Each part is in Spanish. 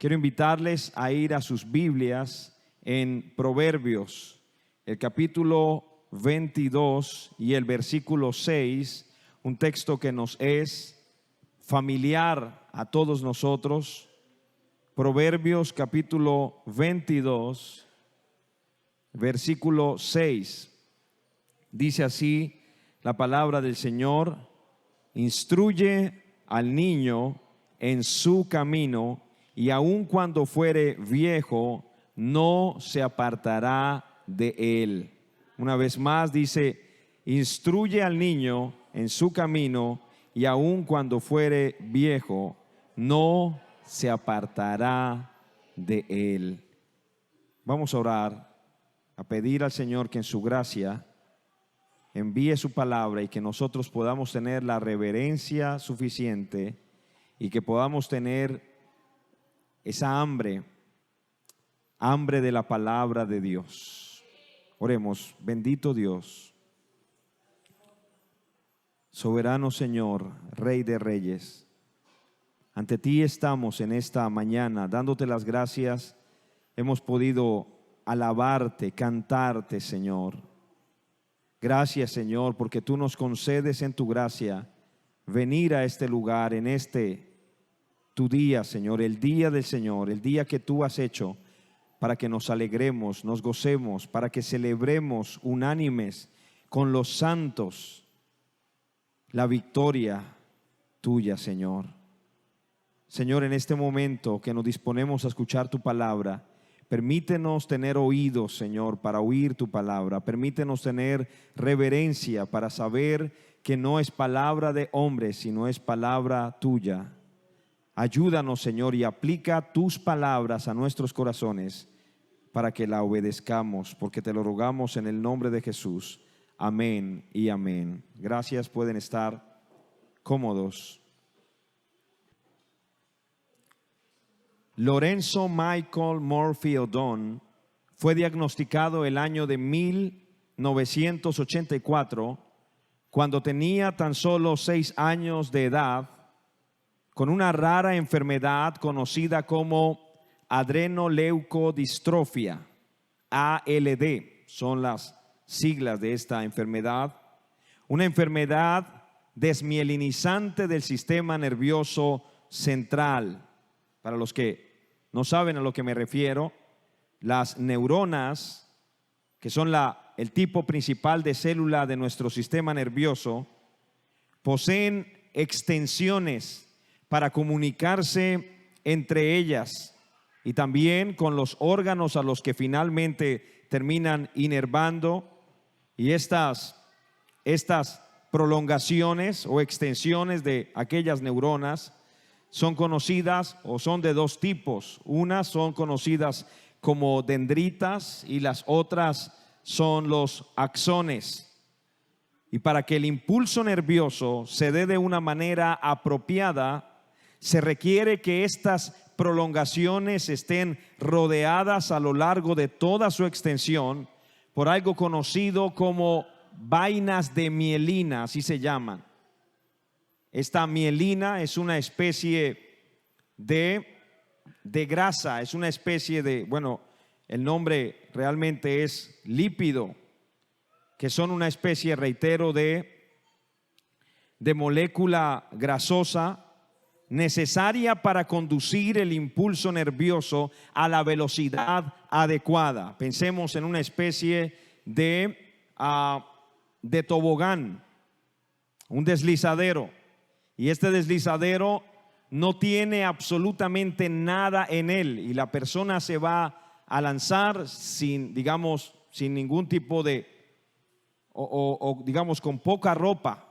Quiero invitarles a ir a sus Biblias en Proverbios, el capítulo 22 y el versículo 6, un texto que nos es familiar a todos nosotros. Proverbios capítulo 22, versículo 6. Dice así la palabra del Señor: instruye al niño en su camino, y aun cuando fuere viejo, no se apartará de él. Una vez más dice: instruye al niño en su camino, y aun cuando fuere viejo, no se apartará de él. Vamos a orar, a pedir al Señor que en su gracia envíe su palabra y que nosotros podamos tener la reverencia suficiente y que podamos tener esa hambre de la palabra de Dios. Oremos. Bendito Dios, soberano Señor, Rey de Reyes, ante ti estamos en esta mañana dándote las gracias. Hemos podido alabarte, cantarte, Señor. Gracias, Señor, porque tú nos concedes en tu gracia venir a este lugar en tu día, Señor, el día del Señor, el día que tú has hecho para que nos alegremos, nos gocemos, para que celebremos unánimes con los santos la victoria tuya, Señor. Señor, en este momento que nos disponemos a escuchar tu palabra, permítenos tener oídos, Señor, para oír tu palabra. Permítenos tener reverencia para saber que no es palabra de hombre, sino es palabra tuya. Ayúdanos, Señor, y aplica tus palabras a nuestros corazones para que la obedezcamos, porque te lo rogamos en el nombre de Jesús. Amén y amén. Gracias, pueden estar cómodos. Lorenzo Michael Murphy O'Donnell fue diagnosticado el año de 1984, cuando tenía tan solo 6 años de edad, con una rara enfermedad conocida como adrenoleucodistrofia, ALD, son las siglas de esta enfermedad, una enfermedad desmielinizante del sistema nervioso central. Para los que no saben a lo que me refiero, las neuronas, que son el tipo principal de célula de nuestro sistema nervioso, poseen extensiones para comunicarse entre ellas y también con los órganos a los que finalmente terminan inervando. Y estas prolongaciones o extensiones de aquellas neuronas son conocidas o son de 2 tipos. Unas son conocidas como dendritas y las otras son los axones. Y para que el impulso nervioso se dé de una manera apropiada, se requiere que estas prolongaciones estén rodeadas a lo largo de toda su extensión por algo conocido como vainas de mielina, así se llaman. Esta mielina es una especie de grasa, es una especie de, el nombre realmente es lípido, que son una especie, reitero, de molécula grasosa necesaria para conducir el impulso nervioso a la velocidad adecuada. Pensemos en una especie de tobogán, un deslizadero. Y este deslizadero no tiene absolutamente nada en él y la persona se va a lanzar sin ningún tipo de, con poca ropa.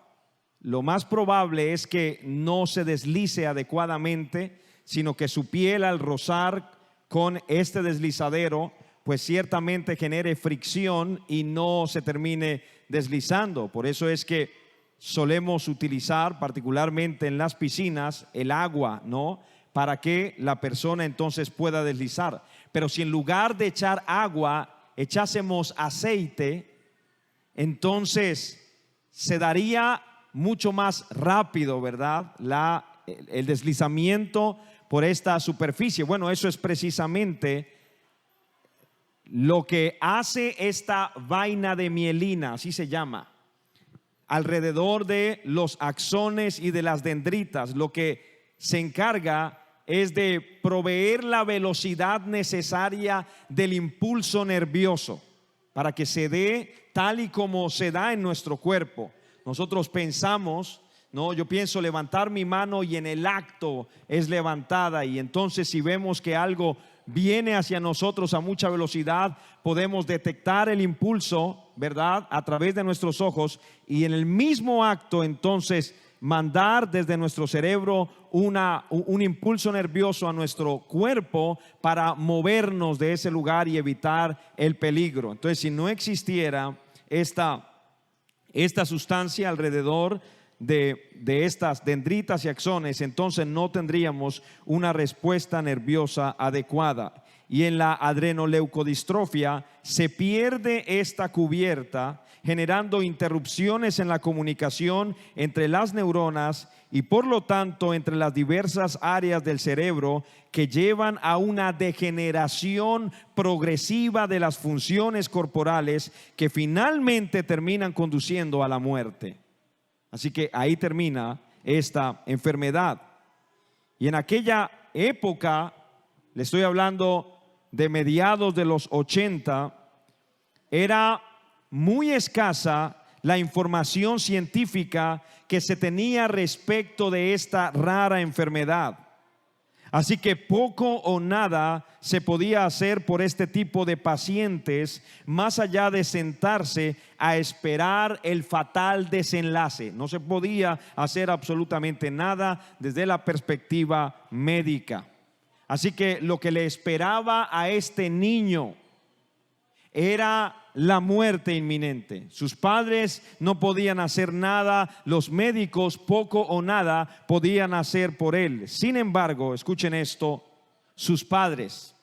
Lo más probable es que no se deslice adecuadamente, sino que su piel, al rozar con este deslizadero, pues ciertamente genere fricción y no se termine deslizando. Por eso es que solemos utilizar, particularmente en las piscinas, el agua, ¿no?, para que la persona entonces pueda deslizar. Pero si en lugar de echar agua echásemos aceite, entonces se daría mucho más rápido, ¿verdad?, el deslizamiento por esta superficie. Bueno, eso es precisamente lo que hace esta vaina de mielina, así se llama, alrededor de los axones y de las dendritas. Lo que se encarga es de proveer la velocidad necesaria del impulso nervioso para que se dé tal y como se da en nuestro cuerpo. Nosotros pensamos, no, yo pienso levantar mi mano y en el acto es levantada, y entonces si vemos que algo viene hacia nosotros a mucha velocidad, podemos detectar el impulso, ¿verdad?, a través de nuestros ojos, y en el mismo acto entonces mandar desde nuestro cerebro un impulso nervioso a nuestro cuerpo para movernos de ese lugar y evitar el peligro. Entonces, si no existiera esta sustancia alrededor de estas dendritas y axones, entonces no tendríamos una respuesta nerviosa adecuada. Y en la adrenoleucodistrofia se pierde esta cubierta, generando interrupciones en la comunicación entre las neuronas y por lo tanto entre las diversas áreas del cerebro, que llevan a una degeneración progresiva de las funciones corporales que finalmente terminan conduciendo a la muerte. Así que ahí termina esta enfermedad. Y en aquella época, le estoy hablando de mediados de los 80, era muy escasa la información científica que se tenía respecto de esta rara enfermedad. Así que poco o nada se podía hacer por este tipo de pacientes, más allá de sentarse a esperar el fatal desenlace. No se podía hacer absolutamente nada desde la perspectiva médica. Así que lo que le esperaba a este niño era la muerte inminente. Sus padres no podían hacer nada, los médicos poco o nada podían hacer por él. Sin embargo, escuchen esto, sus padres,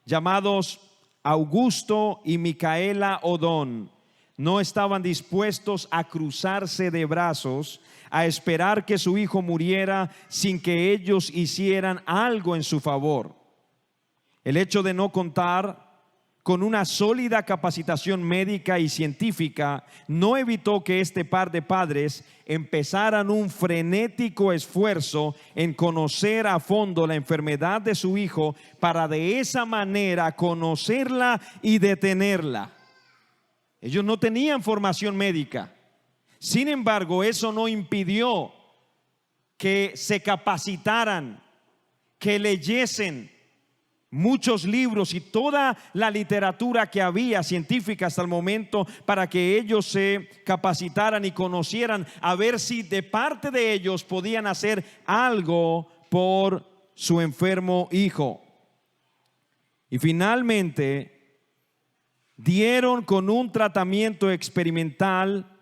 llamados Augusto y Micaela Odón, no estaban dispuestos a cruzarse de brazos, a esperar que su hijo muriera sin que ellos hicieran algo en su favor. El hecho de no contar con una sólida capacitación médica y científica no evitó que este par de padres empezaran un frenético esfuerzo en conocer a fondo la enfermedad de su hijo, para de esa manera conocerla y detenerla. Ellos no tenían formación médica. Sin embargo, eso no impidió que se capacitaran, que leyesen muchos libros y toda la literatura que había científica hasta el momento, para que ellos se capacitaran y conocieran, a ver si de parte de ellos podían hacer algo por su enfermo hijo. Y finalmente dieron con un tratamiento experimental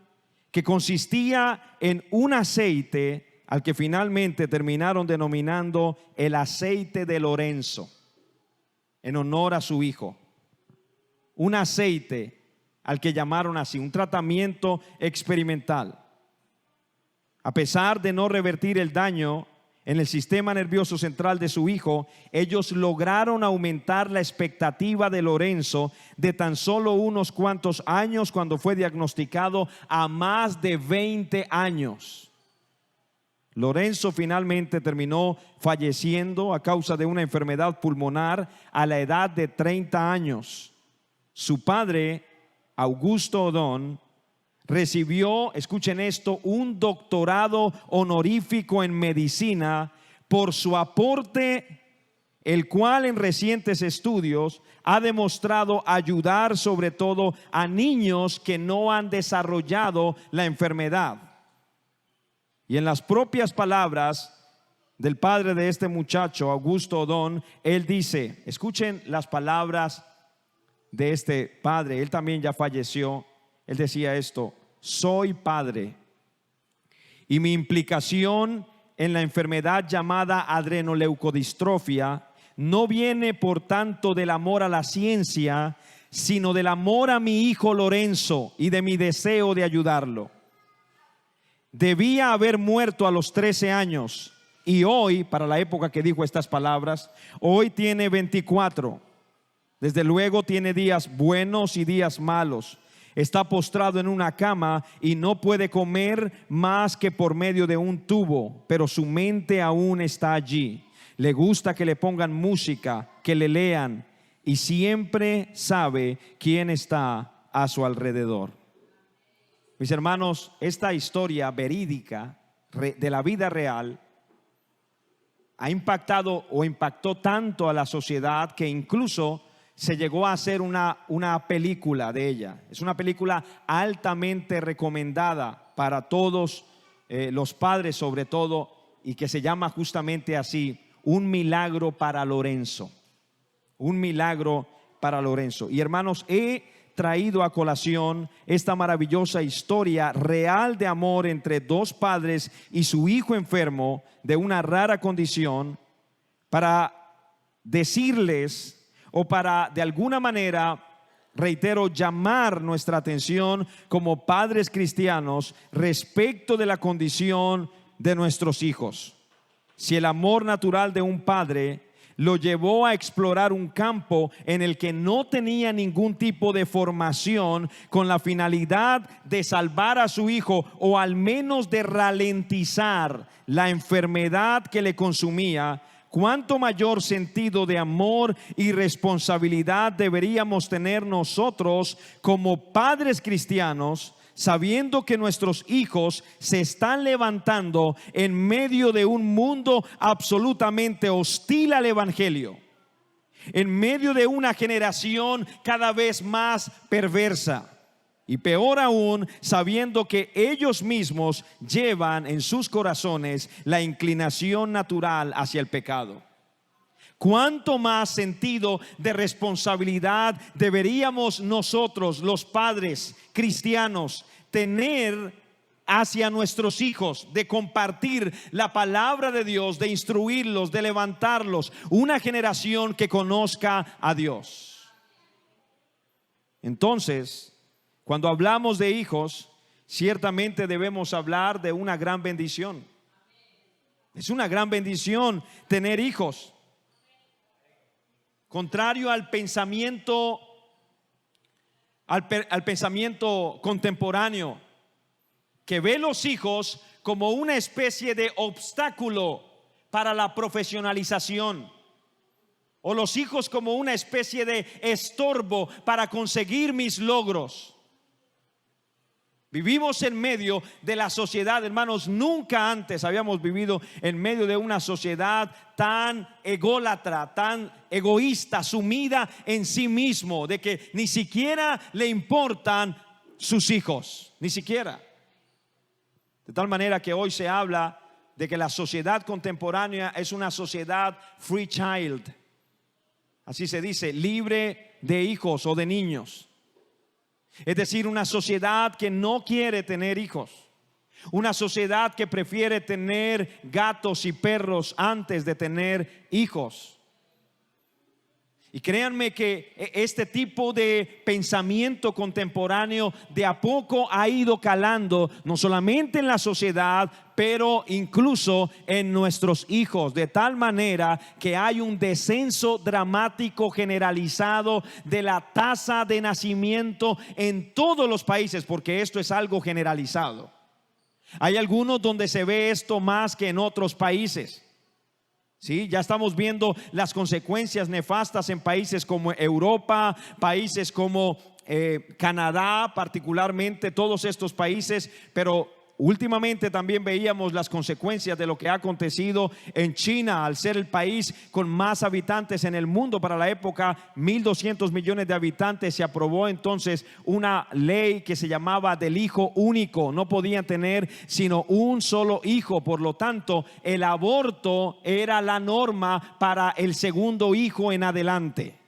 que consistía en un aceite al que finalmente terminaron denominando el aceite de Lorenzo, en honor a su hijo. Un aceite al que llamaron así, un tratamiento experimental. A pesar de no revertir el daño en el sistema nervioso central de su hijo, ellos lograron aumentar la expectativa de Lorenzo de tan solo unos cuantos años, cuando fue diagnosticado, a más de 20 años. Lorenzo finalmente terminó falleciendo a causa de una enfermedad pulmonar a la edad de 30 años. Su padre, Augusto Odón, recibió, escuchen esto, un doctorado honorífico en medicina por su aporte, el cual en recientes estudios ha demostrado ayudar sobre todo a niños que no han desarrollado la enfermedad. Y en las propias palabras del padre de este muchacho, Augusto Odón, él dice, escuchen las palabras de este padre, él también ya falleció. Él decía esto: soy padre y mi implicación en la enfermedad llamada adrenoleucodistrofia no viene por tanto del amor a la ciencia, sino del amor a mi hijo Lorenzo y de mi deseo de ayudarlo. Debía haber muerto a los 13 años, Y hoy, para la época que dijo estas palabras, hoy tiene 24. Desde luego tiene días buenos y días malos. Está postrado en una cama y no puede comer más que por medio de un tubo, pero su mente aún está allí. Le gusta que le pongan música, que le lean, y siempre sabe quién está a su alrededor. Mis hermanos, esta historia verídica de la vida real ha impactado o impactó tanto a la sociedad que incluso se llegó a hacer una película de ella. Es una película altamente recomendada para todos los padres, sobre todo, y que se llama justamente así: Un milagro para Lorenzo. Un milagro para Lorenzo. Y hermanos, he traído a colación esta maravillosa historia real de amor entre dos padres y su hijo enfermo de una rara condición, para decirles, o para de alguna manera, reitero, llamar nuestra atención como padres cristianos respecto de la condición de nuestros hijos. Si el amor natural de un padre lo llevó a explorar un campo en el que no tenía ningún tipo de formación, con la finalidad de salvar a su hijo, o al menos de ralentizar la enfermedad que le consumía, ¿cuánto mayor sentido de amor y responsabilidad deberíamos tener nosotros como padres cristianos, sabiendo que nuestros hijos se están levantando en medio de un mundo absolutamente hostil al evangelio, en medio de una generación cada vez más perversa? Y peor aún, sabiendo que ellos mismos llevan en sus corazones la inclinación natural hacia el pecado. ¿Cuánto más sentido de responsabilidad deberíamos nosotros, los padres cristianos, tener hacia nuestros hijos, de compartir la palabra de Dios, de instruirlos, de levantarlos, una generación que conozca a Dios? Entonces, cuando hablamos de hijos, ciertamente debemos hablar de una gran bendición. Es una gran bendición tener hijos. Contrario al pensamiento, al pensamiento contemporáneo, que ve los hijos como una especie de obstáculo para la profesionalización, o los hijos como una especie de estorbo para conseguir mis logros. Vivimos en medio de la sociedad, hermanos. Nunca antes habíamos vivido en medio de una sociedad tan ególatra, tan egoísta, sumida en sí mismo, de que ni siquiera le importan sus hijos, ni siquiera. De tal manera que hoy se habla de que la sociedad contemporánea es una sociedad free child. Así se dice, libre de hijos o de niños. Es decir, una sociedad que no quiere tener hijos, una sociedad que prefiere tener gatos y perros antes de tener hijos. Y créanme que este tipo de pensamiento contemporáneo de a poco ha ido calando, no solamente en la sociedad, pero incluso en nuestros hijos, de tal manera que hay un descenso dramático generalizado de la tasa de nacimiento en todos los países, porque esto es algo generalizado. Hay algunos donde se ve esto más que en otros países. Sí, ya estamos viendo las consecuencias nefastas en países como Europa, países como Canadá, particularmente todos estos países, pero últimamente también veíamos las consecuencias de lo que ha acontecido en China, al ser el país con más habitantes en el mundo para la época, 1.200 millones de habitantes. Se aprobó entonces una ley que se llamaba del hijo único. No podían tener sino un solo hijo, por lo tanto el aborto era la norma para el segundo hijo en adelante.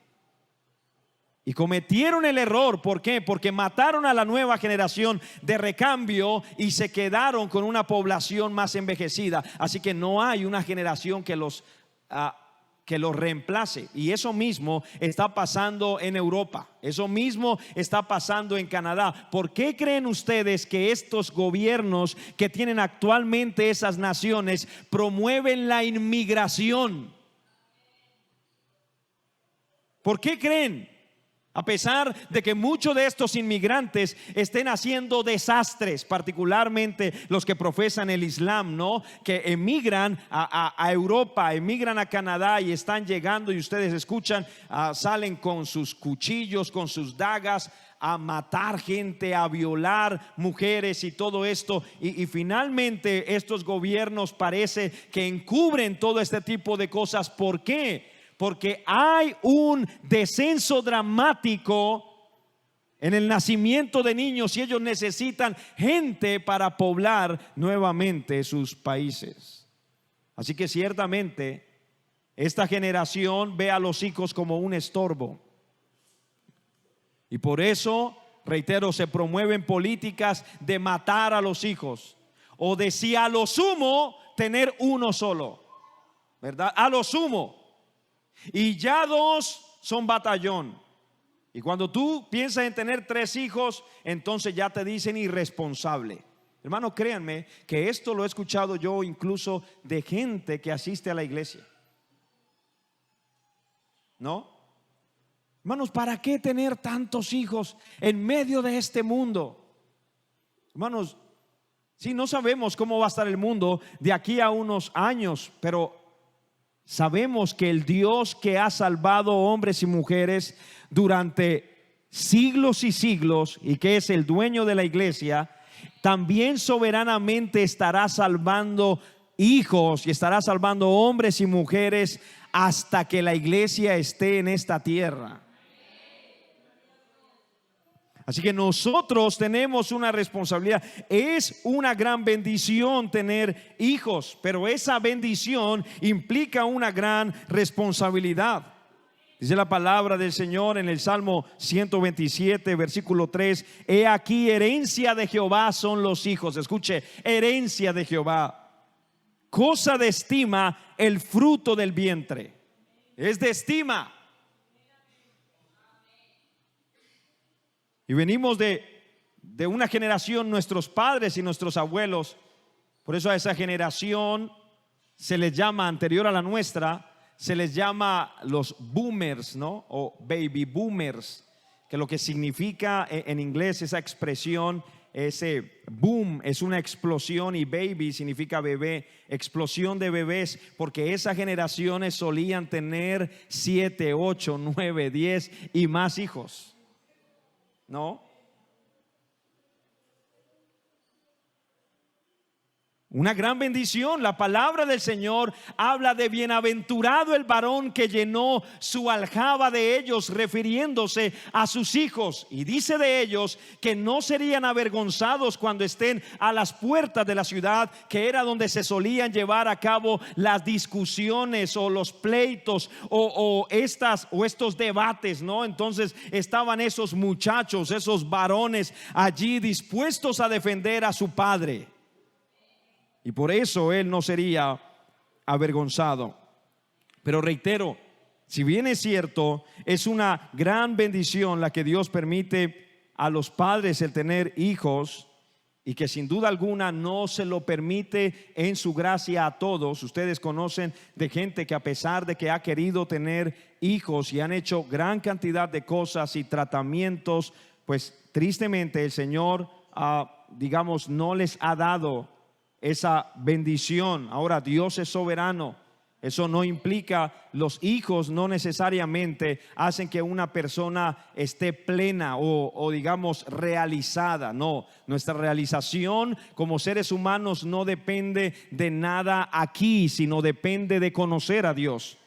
Y cometieron el error, ¿por qué? Porque mataron a la nueva generación de recambio y se quedaron con una población más envejecida. Así que no hay una generación que los que lo reemplace. Y eso mismo está pasando en Europa. Eso mismo está pasando en Canadá. ¿Por qué creen ustedes que estos gobiernos que tienen actualmente esas naciones promueven la inmigración? ¿Por qué creen? A pesar de que muchos de estos inmigrantes estén haciendo desastres, particularmente los que profesan el Islam, ¿no? Que emigran a Europa, emigran a Canadá y están llegando, y ustedes escuchan, salen con sus cuchillos, con sus dagas, a matar gente, a violar mujeres y todo esto. Y finalmente estos gobiernos parece que encubren todo este tipo de cosas. ¿Por qué? Porque hay un descenso dramático en el nacimiento de niños y ellos necesitan gente para poblar nuevamente sus países. Así que ciertamente esta generación ve a los hijos como un estorbo. Y por eso, reitero, se promueven políticas de matar a los hijos, o de, si a lo sumo, tener uno solo, ¿verdad? A lo sumo. Y ya 2 son batallón. Y cuando tú piensas en tener 3 hijos, entonces ya te dicen irresponsable. Hermano, créanme que esto lo he escuchado yo incluso de gente que asiste a la iglesia. ¿No? Hermanos, ¿para qué tener tantos hijos en medio de este mundo? Hermanos, sí, no sabemos cómo va a estar el mundo de aquí a unos años, pero sabemos que el Dios que ha salvado hombres y mujeres durante siglos y siglos, y que es el dueño de la iglesia, también soberanamente estará salvando hijos y estará salvando hombres y mujeres hasta que la iglesia esté en esta tierra. Así que nosotros tenemos una responsabilidad. Es una gran bendición tener hijos, pero esa bendición implica una gran responsabilidad. Dice la palabra del Señor en el Salmo 127, versículo 3: he aquí, herencia de Jehová son los hijos. Escuche, herencia de Jehová, cosa de estima el fruto del vientre. Es de estima. Y venimos de una generación, nuestros padres y nuestros abuelos. Por eso a esa generación se les llama, anterior a la nuestra, se les llama los boomers, ¿no? O baby boomers, que lo que significa en inglés esa expresión, ese boom es una explosión, y baby significa bebé, explosión de bebés, porque esas generaciones solían tener 7, 8, 9, 10 y más hijos. ¿No? Una gran bendición. La palabra del Señor habla de bienaventurado el varón que llenó su aljaba de ellos, refiriéndose a sus hijos. Y dice de ellos que no serían avergonzados cuando estén a las puertas de la ciudad, que era donde se solían llevar a cabo las discusiones o los pleitos o estos debates, ¿no? Entonces estaban esos muchachos, esos varones allí dispuestos a defender a su padre. Y por eso él no sería avergonzado. Pero reitero, si bien es cierto, es una gran bendición la que Dios permite a los padres el tener hijos, y que sin duda alguna no se lo permite en su gracia a todos. Ustedes conocen de gente que, a pesar de que ha querido tener hijos y han hecho gran cantidad de cosas y tratamientos, pues tristemente el Señor, digamos, no les ha dado esa bendición. Ahora, Dios es soberano. Eso no implica, los hijos no necesariamente hacen que una persona esté plena o digamos realizada. No, nuestra realización como seres humanos no depende de nada aquí, sino depende de conocer a Dios.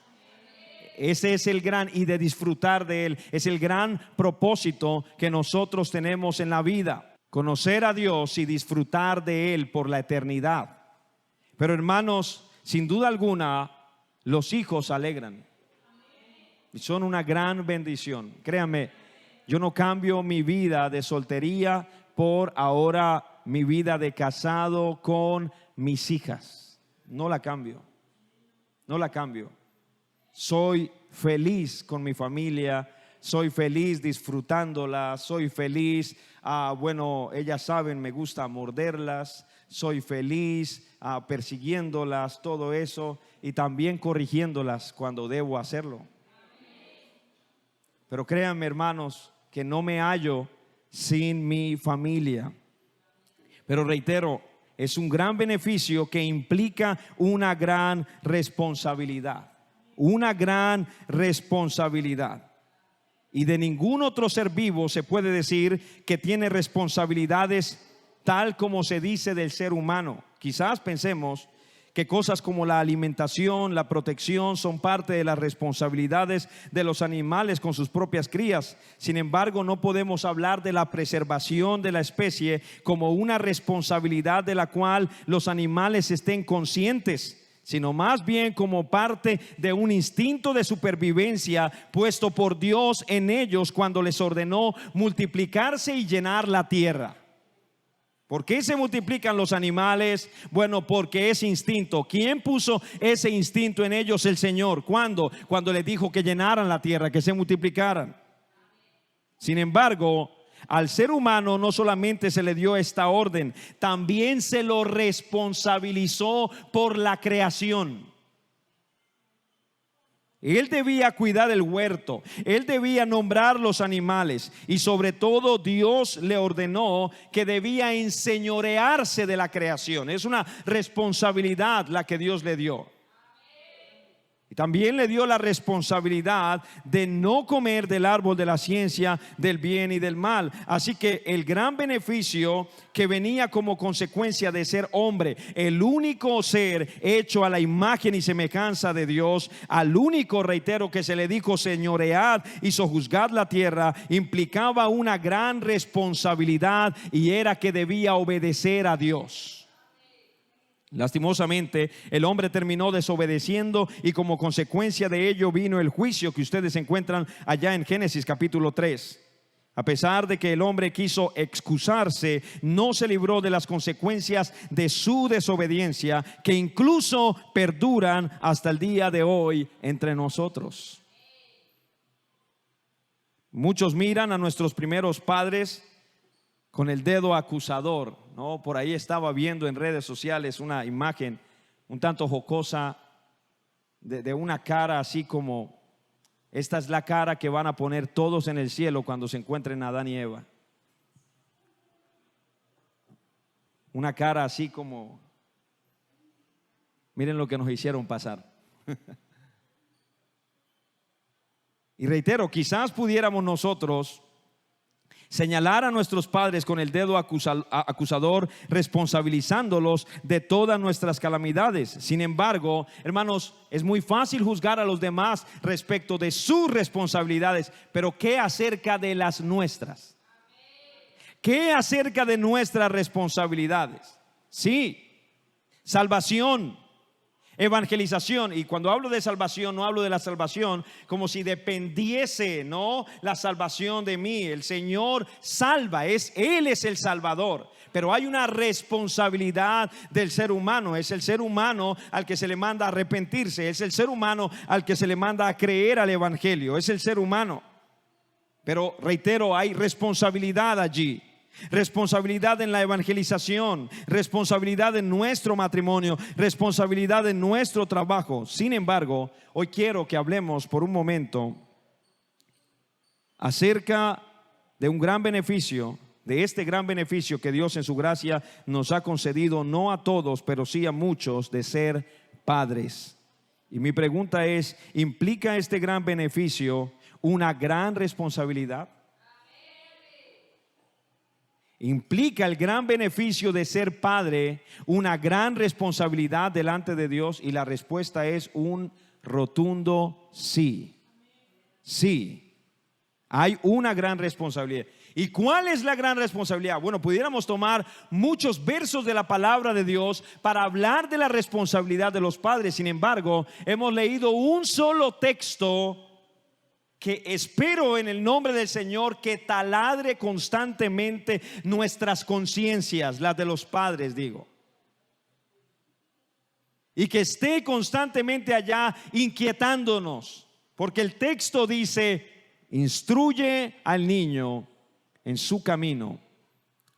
Ese es el gran, y de disfrutar de Él, es el gran propósito que nosotros tenemos en la vida. Conocer a Dios y disfrutar de Él por la eternidad. Pero hermanos, sin duda alguna, los hijos alegran y son una gran bendición. Créanme, yo no cambio mi vida de soltería por ahora mi vida de casado con mis hijas. No la cambio. No la cambio. soy feliz con mi familia, soy feliz disfrutándola, soy feliz, bueno, ellas saben, me gusta morderlas, soy feliz persiguiéndolas, todo eso, y también corrigiéndolas cuando debo hacerlo. Pero créanme, hermanos, que no me hallo sin mi familia. Pero reitero, es un gran beneficio que implica una gran responsabilidad. Una gran responsabilidad. Y de ningún otro ser vivo se puede decir que tiene responsabilidades tal como se dice del ser humano. Quizás pensemos que cosas como la alimentación, la protección son parte de las responsabilidades de los animales con sus propias crías. Sin embargo, no podemos hablar de la preservación de la especie como una responsabilidad de la cual los animales estén conscientes, sino más bien como parte de un instinto de supervivencia puesto por Dios en ellos cuando les ordenó multiplicarse y llenar la tierra. ¿Por qué se multiplican los animales? Bueno, porque es instinto. ¿Quién puso ese instinto en ellos? El Señor. ¿Cuándo? Cuando les dijo que llenaran la tierra, que se multiplicaran. Sin embargo, al ser humano no solamente se le dio esta orden, también se lo responsabilizó por la creación. Él debía cuidar el huerto, él debía nombrar los animales, y sobre todo Dios le ordenó que debía enseñorearse de la creación. Es una responsabilidad la que Dios le dio. Y también le dio la responsabilidad de no comer del árbol de la ciencia del bien y del mal. Así que el gran beneficio que venía como consecuencia de ser hombre, el único ser hecho a la imagen y semejanza de Dios, al único, reitero, que se le dijo señoread y sojuzgad la tierra, implicaba una gran responsabilidad, y era que debía obedecer a Dios. Lastimosamente, el hombre terminó desobedeciendo, y como consecuencia de ello vino el juicio que ustedes encuentran allá en Génesis capítulo 3. A pesar de que el hombre quiso excusarse, no se libró de las consecuencias de su desobediencia, que incluso perduran hasta el día de hoy entre nosotros. Muchos miran a nuestros primeros padres con el dedo acusador, ¿no? Por ahí estaba viendo en redes sociales una imagen un tanto jocosa de una cara así como: esta es la cara que van a poner todos en el cielo cuando se encuentren a Adán y Eva. Una cara así como: miren lo que nos hicieron pasar. Y reitero, quizás pudiéramos nosotros señalar a nuestros padres con el dedo acusador, responsabilizándolos de todas nuestras calamidades. Sin embargo, hermanos, es muy fácil juzgar a los demás respecto de sus responsabilidades, pero ¿qué acerca de las nuestras? ¿Qué acerca de nuestras responsabilidades? Sí, salvación, evangelización. Y cuando hablo de salvación, no hablo de la salvación como si dependiese, no, la salvación de mí. El Señor salva, Él es el Salvador. Pero hay una responsabilidad del ser humano. Es el ser humano al que se le manda a arrepentirse. Es el ser humano al que se le manda a creer al evangelio. Es el ser humano. Pero reitero, hay responsabilidad allí. Responsabilidad en la evangelización, responsabilidad en nuestro matrimonio, responsabilidad en nuestro trabajo. Sin embargo, hoy quiero que hablemos por un momento acerca de un gran beneficio, de este gran beneficio que Dios en su gracia nos ha concedido, no a todos, pero sí a muchos, de ser padres. Y mi pregunta es: ¿implica este gran beneficio una gran responsabilidad? ¿Implica el gran beneficio de ser padre una gran responsabilidad delante de Dios? Y la respuesta es un rotundo sí. Sí, hay una gran responsabilidad. ¿Y cuál es la gran responsabilidad? Bueno, pudiéramos tomar muchos versos de la palabra de Dios para hablar de la responsabilidad de los padres. Sin embargo, hemos leído un solo texto que espero en el nombre del Señor que taladre constantemente nuestras conciencias, las de los padres, digo. y que esté constantemente allá inquietándonos, porque el texto dice: instruye al niño en su camino,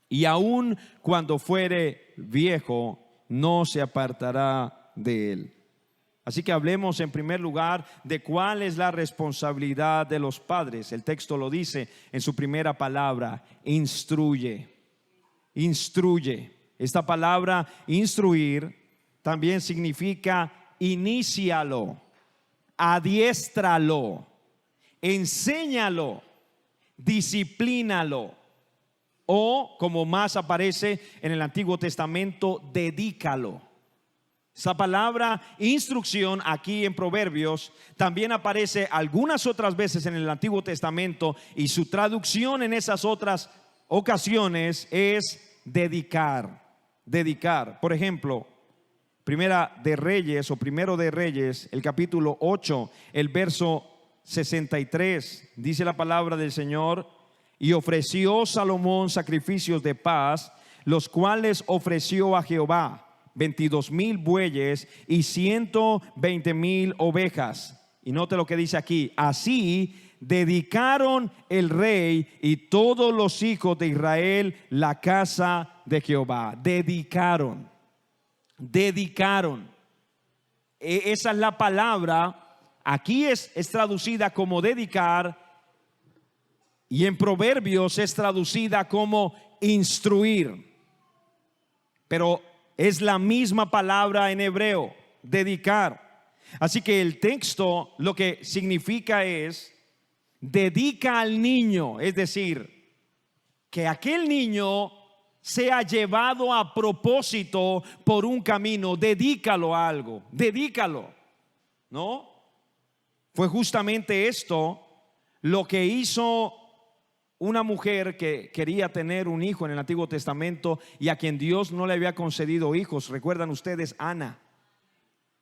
y aun cuando fuere viejo no se apartará de él. Así que hablemos en primer lugar de cuál es la responsabilidad de los padres. El texto lo dice en su primera palabra: instruye. Instruye. Esta palabra instruir también significa inícialo, adiéstralo, enséñalo, disciplínalo, o como más aparece en el Antiguo Testamento, dedícalo. Esa palabra instrucción aquí en Proverbios también aparece algunas otras veces en el Antiguo Testamento, y su traducción en esas otras ocasiones es dedicar. Dedicar. Por ejemplo, Primera de Reyes o Primero de Reyes, el capítulo 8, el verso 63, dice la palabra del Señor: y ofreció Salomón sacrificios de paz, los cuales ofreció a Jehová 22,000 bueyes y 120,000 ovejas. Y note lo que dice aquí: así dedicaron el rey y todos los hijos de Israel la casa de Jehová. Dedicaron. Esa es la palabra. Aquí es traducida como dedicar, y en Proverbios es traducida como instruir, pero es la misma palabra en hebreo, dedicar. Así que el texto lo que significa es: dedica al niño, es decir, que aquel niño sea llevado a propósito por un camino. Dedícalo a algo, dedícalo, ¿no? Fue justamente esto lo que hizo una mujer que quería tener un hijo en el Antiguo Testamento y a quien Dios no le había concedido hijos. ¿Recuerdan ustedes? Ana.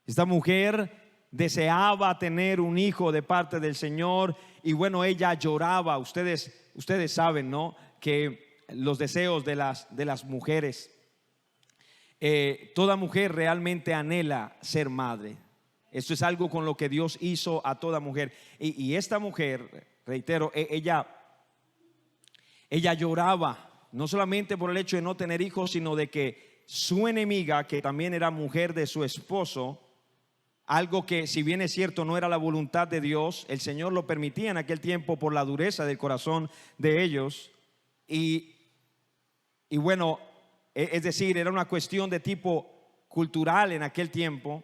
Esta mujer deseaba tener un hijo de parte del Señor, y bueno, ella lloraba. Ustedes saben, ¿no?, que los deseos de las mujeres, toda mujer realmente anhela ser madre. Esto es algo con lo que Dios hizo a toda mujer. Y esta mujer, reitero, ella lloraba, no solamente por el hecho de no tener hijos, sino de que su enemiga, que también era mujer de su esposo, algo que, si bien es cierto, no era la voluntad de Dios, el Señor lo permitía en aquel tiempo por la dureza del corazón de ellos. Y bueno, es decir, era una cuestión de tipo cultural en aquel tiempo.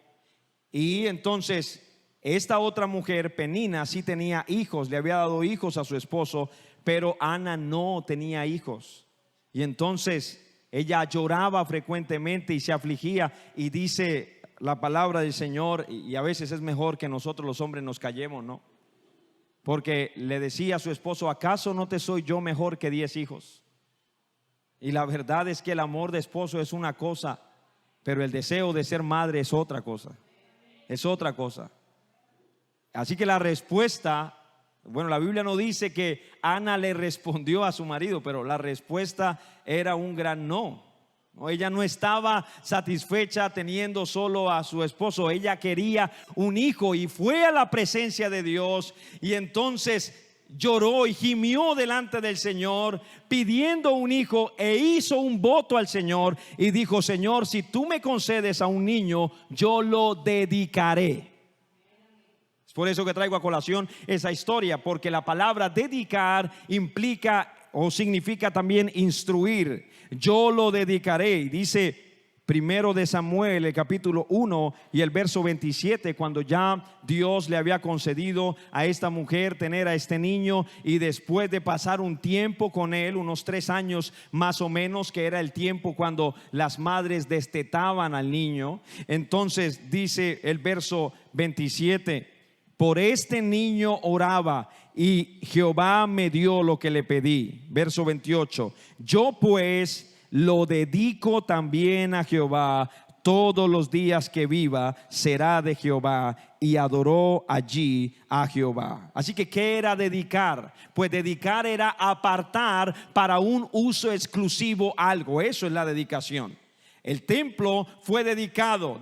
Y entonces esta otra mujer, Penina, sí tenía hijos, le había dado hijos a su esposo, pero Ana no tenía hijos. Y entonces ella lloraba frecuentemente y se afligía, y dice la palabra del Señor, y a veces es mejor que nosotros los hombres nos callemos, ¿no? Porque le decía a su esposo: ¿acaso no te soy yo mejor que 10 hijos? Y la verdad es que el amor de esposo es una cosa, pero el deseo de ser madre es otra cosa. Es otra cosa. Así que la respuesta, bueno, la Biblia no dice que Ana le respondió a su marido, pero la respuesta era un gran no. Ella no estaba satisfecha teniendo solo a su esposo. Ella quería un hijo, y fue a la presencia de Dios, y entonces lloró y gimió delante del Señor pidiendo un hijo, e hizo un voto al Señor y dijo: Señor, si tú me concedes a un niño, yo lo dedicaré. Es por eso que traigo a colación esa historia, porque la palabra dedicar implica o significa también instruir. Yo lo dedicaré. Y dice Primero de Samuel, el capítulo 1 y el verso 27, cuando ya Dios le había concedido a esta mujer tener a este niño, y después de pasar un tiempo con él, unos 3 años más o menos, que era el tiempo cuando las madres destetaban al niño, entonces dice el verso 27: por este niño oraba, y Jehová me dio lo que le pedí. Verso 28: yo pues lo dedico también a Jehová, todos los días que viva será de Jehová. Y adoró allí a Jehová. Así que, ¿qué era dedicar? Pues dedicar era apartar para un uso exclusivo algo. Eso es la dedicación. El templo fue dedicado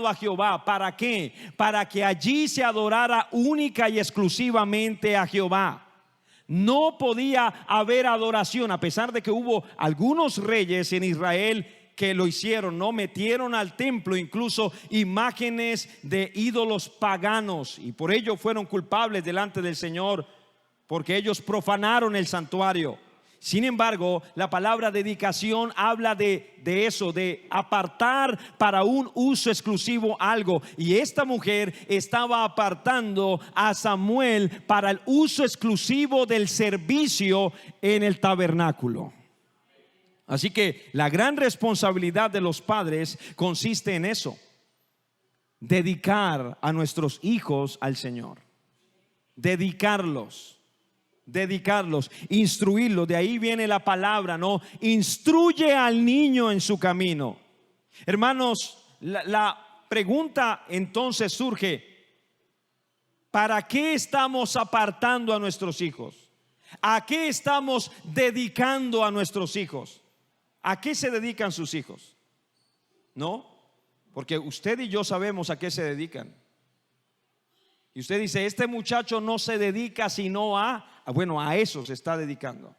a Jehová. ¿Para qué? Para que allí se adorara única y exclusivamente a Jehová. No podía haber adoración, a pesar de que hubo algunos reyes en Israel que lo hicieron, no metieron al templo incluso imágenes de ídolos paganos, y por ello fueron culpables delante del Señor, porque ellos profanaron el santuario. Sin embargo, la palabra dedicación habla de eso, de apartar para un uso exclusivo algo. Y esta mujer estaba apartando a Samuel para el uso exclusivo del servicio en el tabernáculo. Así que la gran responsabilidad de los padres consiste en eso: dedicar a nuestros hijos al Señor, dedicarlos, instruirlos. De ahí viene la palabra, ¿no? Instruye al niño en su camino. Hermanos, la pregunta entonces surge: ¿para qué estamos apartando a nuestros hijos? ¿A qué estamos dedicando a nuestros hijos? ¿A qué se dedican sus hijos? ¿No? Porque usted y yo sabemos a qué se dedican. Y usted dice: este muchacho no se dedica sino a eso se está dedicando.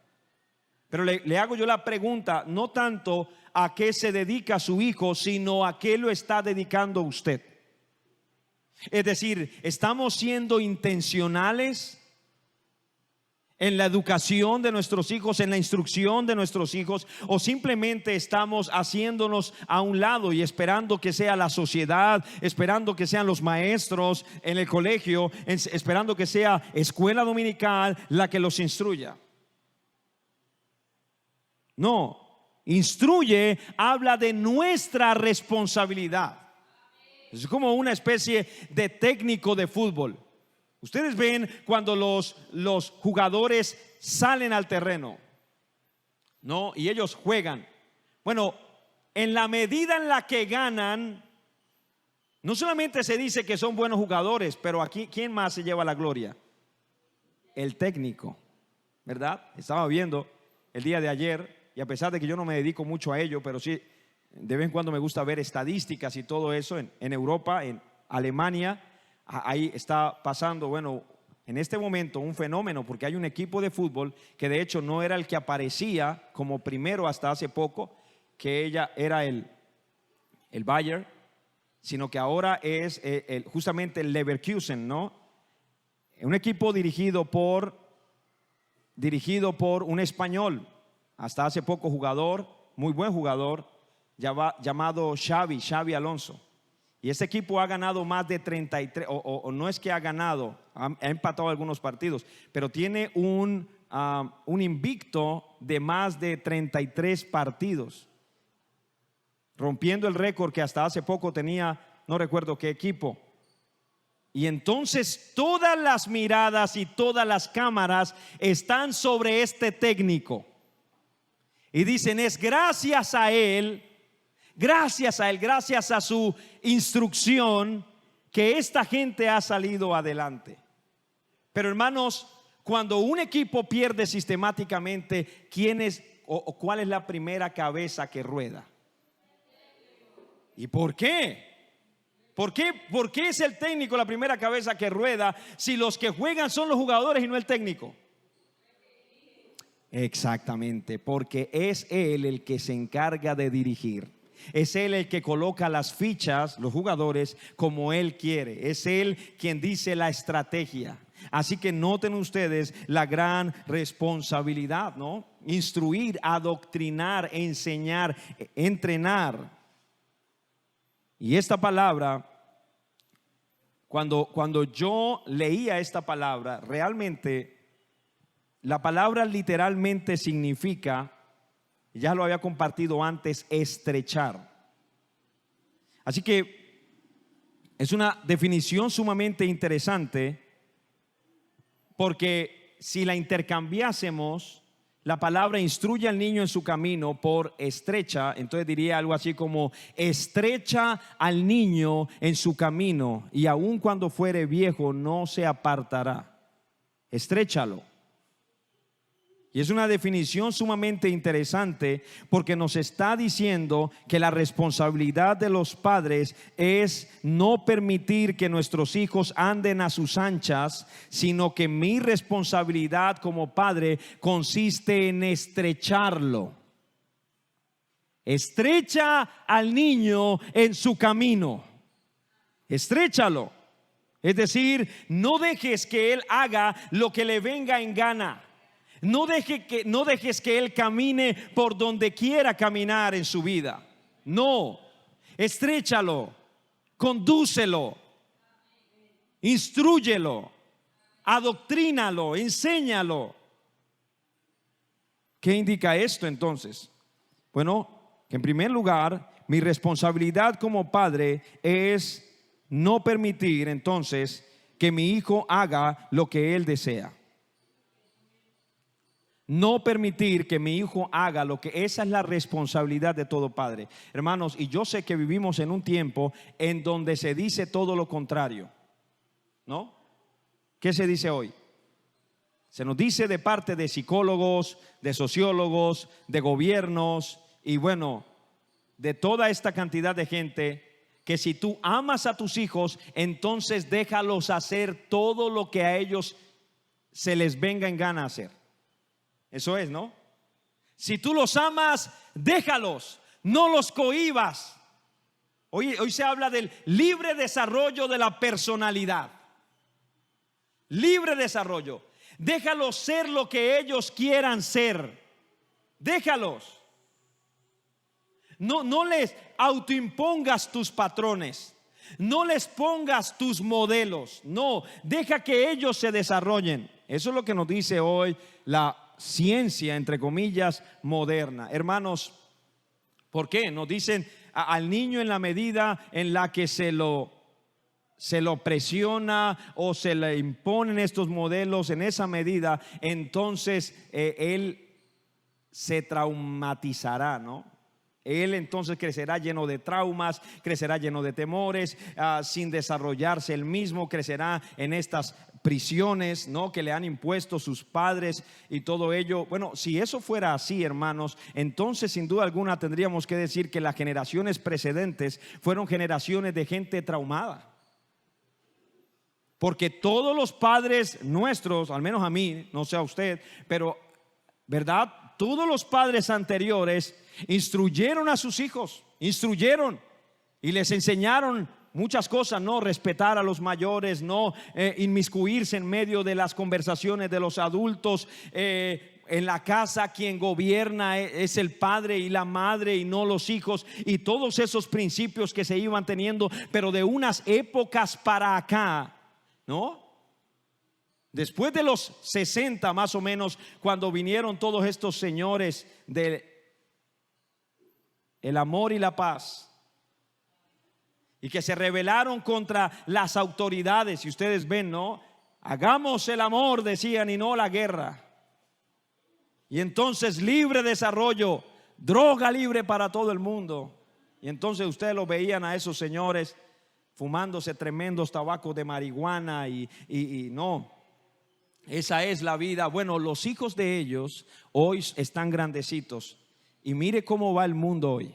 Pero le hago yo la pregunta, no tanto a qué se dedica su hijo, sino a qué lo está dedicando usted. Es decir, ¿estamos siendo intencionales en la educación de nuestros hijos, en la instrucción de nuestros hijos, o simplemente estamos haciéndonos a un lado y esperando que sea la sociedad, esperando que sean los maestros en el colegio, esperando que sea escuela dominical la que los instruya? No, instruye habla de nuestra responsabilidad. Es como una especie de técnico de fútbol. Ustedes ven cuando los jugadores salen al terreno, ¿no? Y ellos juegan. Bueno, en la medida en la que ganan, no solamente se dice que son buenos jugadores, pero aquí, ¿quién más se lleva la gloria? El técnico, ¿verdad? Estaba viendo el día de ayer, y a pesar de que yo no me dedico mucho a ello, pero sí, de vez en cuando me gusta ver estadísticas y todo eso en Europa, en Alemania. Ahí está pasando, bueno, en este momento un fenómeno, porque hay un equipo de fútbol que de hecho no era el que aparecía como primero hasta hace poco, que ella era el Bayern, sino que ahora es justamente el Leverkusen, ¿no? Un equipo dirigido por un español, hasta hace poco jugador, muy buen jugador, llamado Xavi Alonso. Y ese equipo ha ganado más de 33, o no es que ha ganado, ha empatado algunos partidos, pero tiene un invicto de más de 33 partidos, rompiendo el récord que hasta hace poco tenía, no recuerdo qué equipo. Y entonces todas las miradas y todas las cámaras están sobre este técnico. Y dicen: es gracias a él, gracias a su instrucción, que esta gente ha salido adelante. Pero hermanos, cuando un equipo pierde sistemáticamente, ¿quién es o cuál es la primera cabeza que rueda? ¿Y por qué? ¿Por qué es el técnico la primera cabeza que rueda si los que juegan son los jugadores y no el técnico? Exactamente, porque es él el que se encarga de dirigir. Es él el que coloca las fichas, los jugadores, como él quiere. Es él quien dice la estrategia. Así que noten ustedes la gran responsabilidad, ¿no? Instruir, adoctrinar, enseñar, entrenar. Y esta palabra, cuando yo leía esta palabra, realmente la palabra literalmente significa, ya lo había compartido antes, estrechar. Así que es una definición sumamente interesante, porque si la intercambiásemos, la palabra instruye al niño en su camino por estrecha, entonces diría algo así como: estrecha al niño en su camino, y aun cuando fuere viejo no se apartará. Estréchalo. Y es una definición sumamente interesante porque nos está diciendo que la responsabilidad de los padres es no permitir que nuestros hijos anden a sus anchas, sino que mi responsabilidad como padre consiste en estrecharlo. Estrecha al niño en su camino. Estréchalo. Es decir, no dejes que él haga lo que le venga en gana. No dejes que él camine por donde quiera caminar en su vida. No, estréchalo, condúcelo, instrúyelo, adoctrínalo, enséñalo. ¿Qué indica esto entonces? Bueno, que en primer lugar, mi responsabilidad como padre es no permitir entonces que mi hijo haga lo que él desea. No permitir que mi hijo haga lo que, esa es la responsabilidad de todo padre. Hermanos, y yo sé que vivimos en un tiempo en donde se dice todo lo contrario, ¿no? ¿Qué se dice hoy? Se nos dice de parte de psicólogos, de sociólogos, de gobiernos y bueno, de toda esta cantidad de gente, que si tú amas a tus hijos, entonces déjalos hacer todo lo que a ellos se les venga en gana hacer. Eso es, ¿no? Si tú los amas, déjalos, no los cohibas. Hoy se habla del libre desarrollo de la personalidad. Libre desarrollo. Déjalos ser lo que ellos quieran ser. Déjalos. No les autoimpongas tus patrones. No les pongas tus modelos. No, deja que ellos se desarrollen. Eso es lo que nos dice hoy la ciencia, entre comillas, moderna. Hermanos, ¿por qué? Nos dicen al niño en la medida en la que se lo presiona o se le imponen estos modelos, en esa medida, entonces él se traumatizará, ¿no? Él entonces crecerá lleno de traumas, crecerá lleno de temores, sin desarrollarse él mismo, crecerá en estas prisiones, ¿no?, que le han impuesto sus padres y todo ello. Bueno, si eso fuera así, hermanos, entonces sin duda alguna tendríamos que decir que las generaciones precedentes fueron generaciones de gente traumada. Porque todos los padres nuestros, al menos a mí, no sé a usted, pero ¿verdad? Todos los padres anteriores instruyeron a sus hijos, instruyeron y les enseñaron muchas cosas, no respetar a los mayores, no inmiscuirse en medio de las conversaciones de los adultos. En la casa quien gobierna es el padre y la madre y no los hijos, y todos esos principios que se iban teniendo, pero de unas épocas para acá, ¿no? Después de los 60 más o menos, cuando vinieron todos estos señores de el amor y la paz, y que se rebelaron contra las autoridades. Y ustedes ven, ¿no? Hagamos el amor, decían, y no la guerra. Y entonces libre desarrollo, droga libre para todo el mundo. Y entonces ustedes lo veían a esos señores fumándose tremendos tabacos de marihuana y no, esa es la vida. Bueno, los hijos de ellos hoy están grandecitos y mire cómo va el mundo hoy.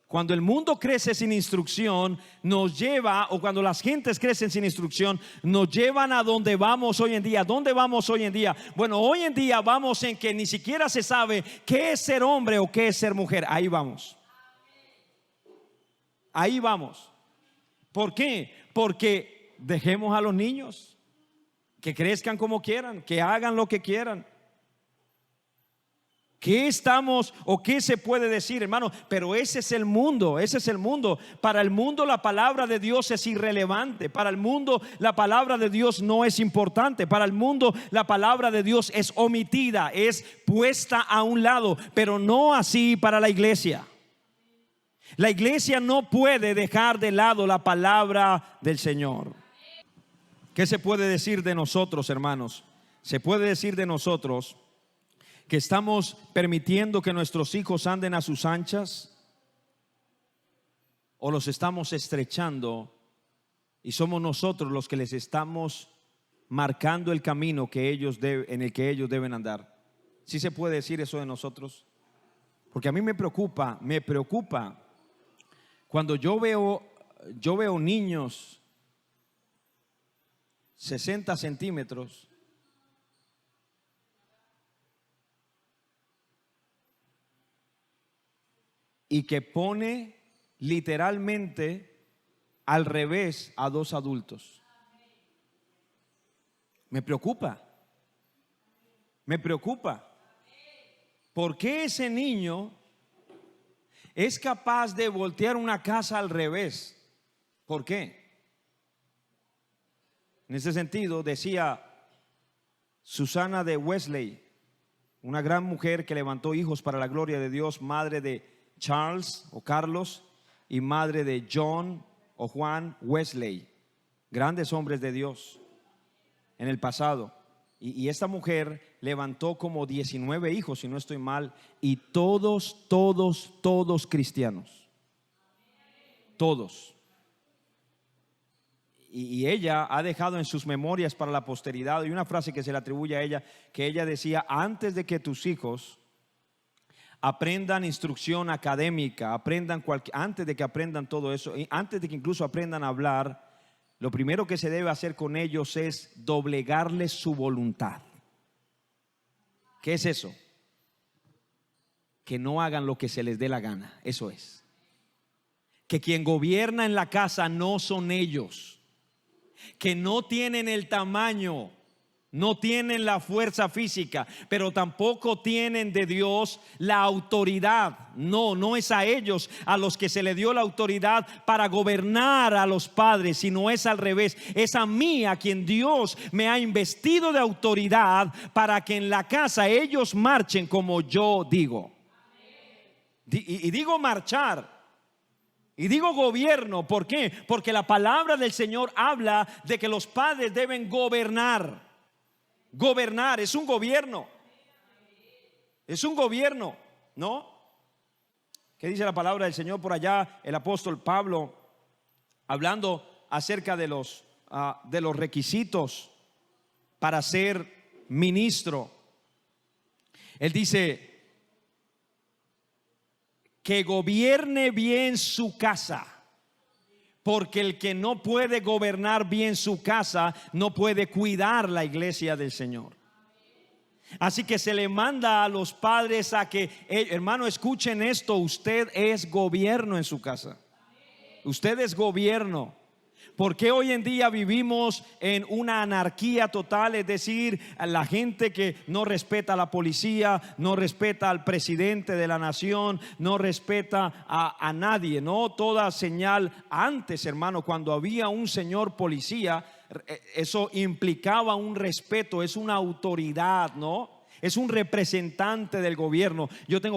Cuando el mundo crece sin instrucción, nos lleva, o cuando las gentes crecen sin instrucción, nos llevan a donde vamos hoy en día. ¿Dónde vamos hoy en día? Bueno, hoy en día vamos en que ni siquiera se sabe qué es ser hombre o qué es ser mujer. Ahí vamos. Ahí vamos. ¿Por qué? Porque dejemos a los niños que crezcan como quieran, que hagan lo que quieran. ¿Qué estamos o qué se puede decir, hermano? Pero ese es el mundo, ese es el mundo. Para el mundo la palabra de Dios es irrelevante. Para el mundo la palabra de Dios no es importante. Para el mundo la palabra de Dios es omitida, es puesta a un lado. Pero no así para la iglesia. La iglesia no puede dejar de lado la palabra del Señor. ¿Qué se puede decir de nosotros, hermanos? Se puede decir de nosotros que estamos permitiendo que nuestros hijos anden a sus anchas, o los estamos estrechando y somos nosotros los que les estamos marcando el camino en el que ellos deben andar. ¿Sí se puede decir eso de nosotros? Porque a mí me preocupa cuando yo veo niños 60 centímetros y que pone literalmente al revés a dos adultos. Me preocupa. ¿Por qué ese niño es capaz de voltear una casa al revés? ¿Por qué? En ese sentido decía Susana de Wesley, una gran mujer que levantó hijos para la gloria de Dios, madre de Charles o Carlos y madre de John o Juan Wesley, grandes hombres de Dios en el pasado. Y esta mujer levantó como 19 hijos, si no estoy mal, y todos cristianos. Todos. Y ella ha dejado en sus memorias para la posteridad, y una frase que se le atribuye a ella, que ella decía: antes de que tus hijos aprendan instrucción académica, antes de que aprendan todo eso, y antes de que incluso aprendan a hablar, lo primero que se debe hacer con ellos es doblegarles su voluntad. ¿Qué es eso? Que no hagan lo que se les dé la gana. Eso es. Que quien gobierna en la casa no son ellos. Que no tienen el tamaño, no tienen la fuerza física, pero tampoco tienen de Dios la autoridad. No es a ellos a los que se le dio la autoridad para gobernar a los padres, sino es al revés. Es a mí a quien Dios me ha investido de autoridad para que en la casa ellos marchen como yo digo. Y digo marchar. Y digo gobierno. ¿Por qué? Porque la palabra del Señor habla de que los padres deben gobernar. Gobernar es un gobierno. Es un gobierno, ¿no? ¿Qué dice la palabra del Señor por allá? El apóstol Pablo, hablando acerca de los requisitos para ser ministro. Él dice que gobierne bien su casa. Porque el que no puede gobernar bien su casa no puede cuidar la iglesia del Señor. Así que se le manda a los padres a que, hermano, escuchen esto: usted es gobierno en su casa. Usted es gobierno. Porque hoy en día vivimos en una anarquía total, es decir, la gente que no respeta a la policía, no respeta al presidente de la nación, no respeta a nadie, no toda señal. Antes, hermano, cuando había un señor policía, eso implicaba un respeto, es una autoridad, ¿no? Es un representante del gobierno.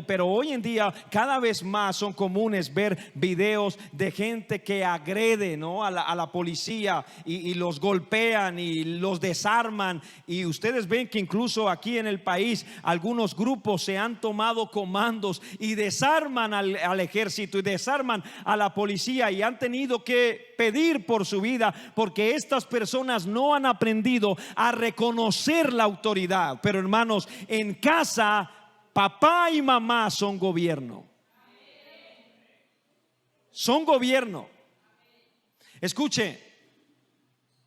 Pero hoy en día cada vez más son comunes ver videos de gente que agrede, ¿no?, a la policía y los golpean y los desarman. Y ustedes ven que incluso aquí en el país algunos grupos se han tomado comandos y desarman al ejército y desarman a la policía, y han tenido que pedir por su vida porque estas personas no han aprendido a reconocer la autoridad. Pero hermanos, en casa papá y mamá son gobierno. Son gobierno. Escuche,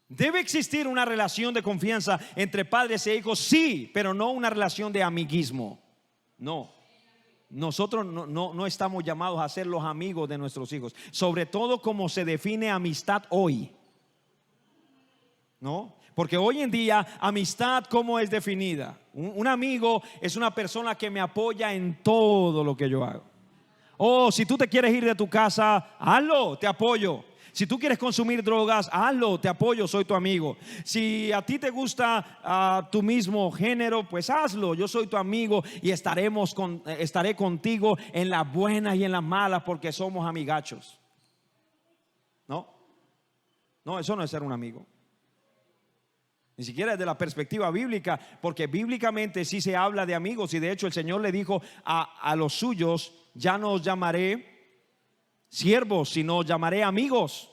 debe existir una relación de confianza entre padres e hijos, sí, pero no una relación de amiguismo. No. Nosotros no estamos llamados a ser los amigos de nuestros hijos, sobre todo como se define amistad hoy, ¿no? Porque hoy en día, amistad, ¿cómo es definida? Un amigo es una persona que me apoya en todo lo que yo hago. Si tú te quieres ir de tu casa, hazlo, te apoyo. Si tú quieres consumir drogas, hazlo, te apoyo, soy tu amigo. Si a ti te gusta tu mismo género, pues hazlo, yo soy tu amigo y estaré contigo en las buenas y en las malas, porque somos amigachos. No, eso no es ser un amigo. Ni siquiera desde la perspectiva bíblica, porque bíblicamente sí se habla de amigos. Y de hecho el Señor le dijo a los suyos: ya no os llamaré siervos, sino os llamaré amigos.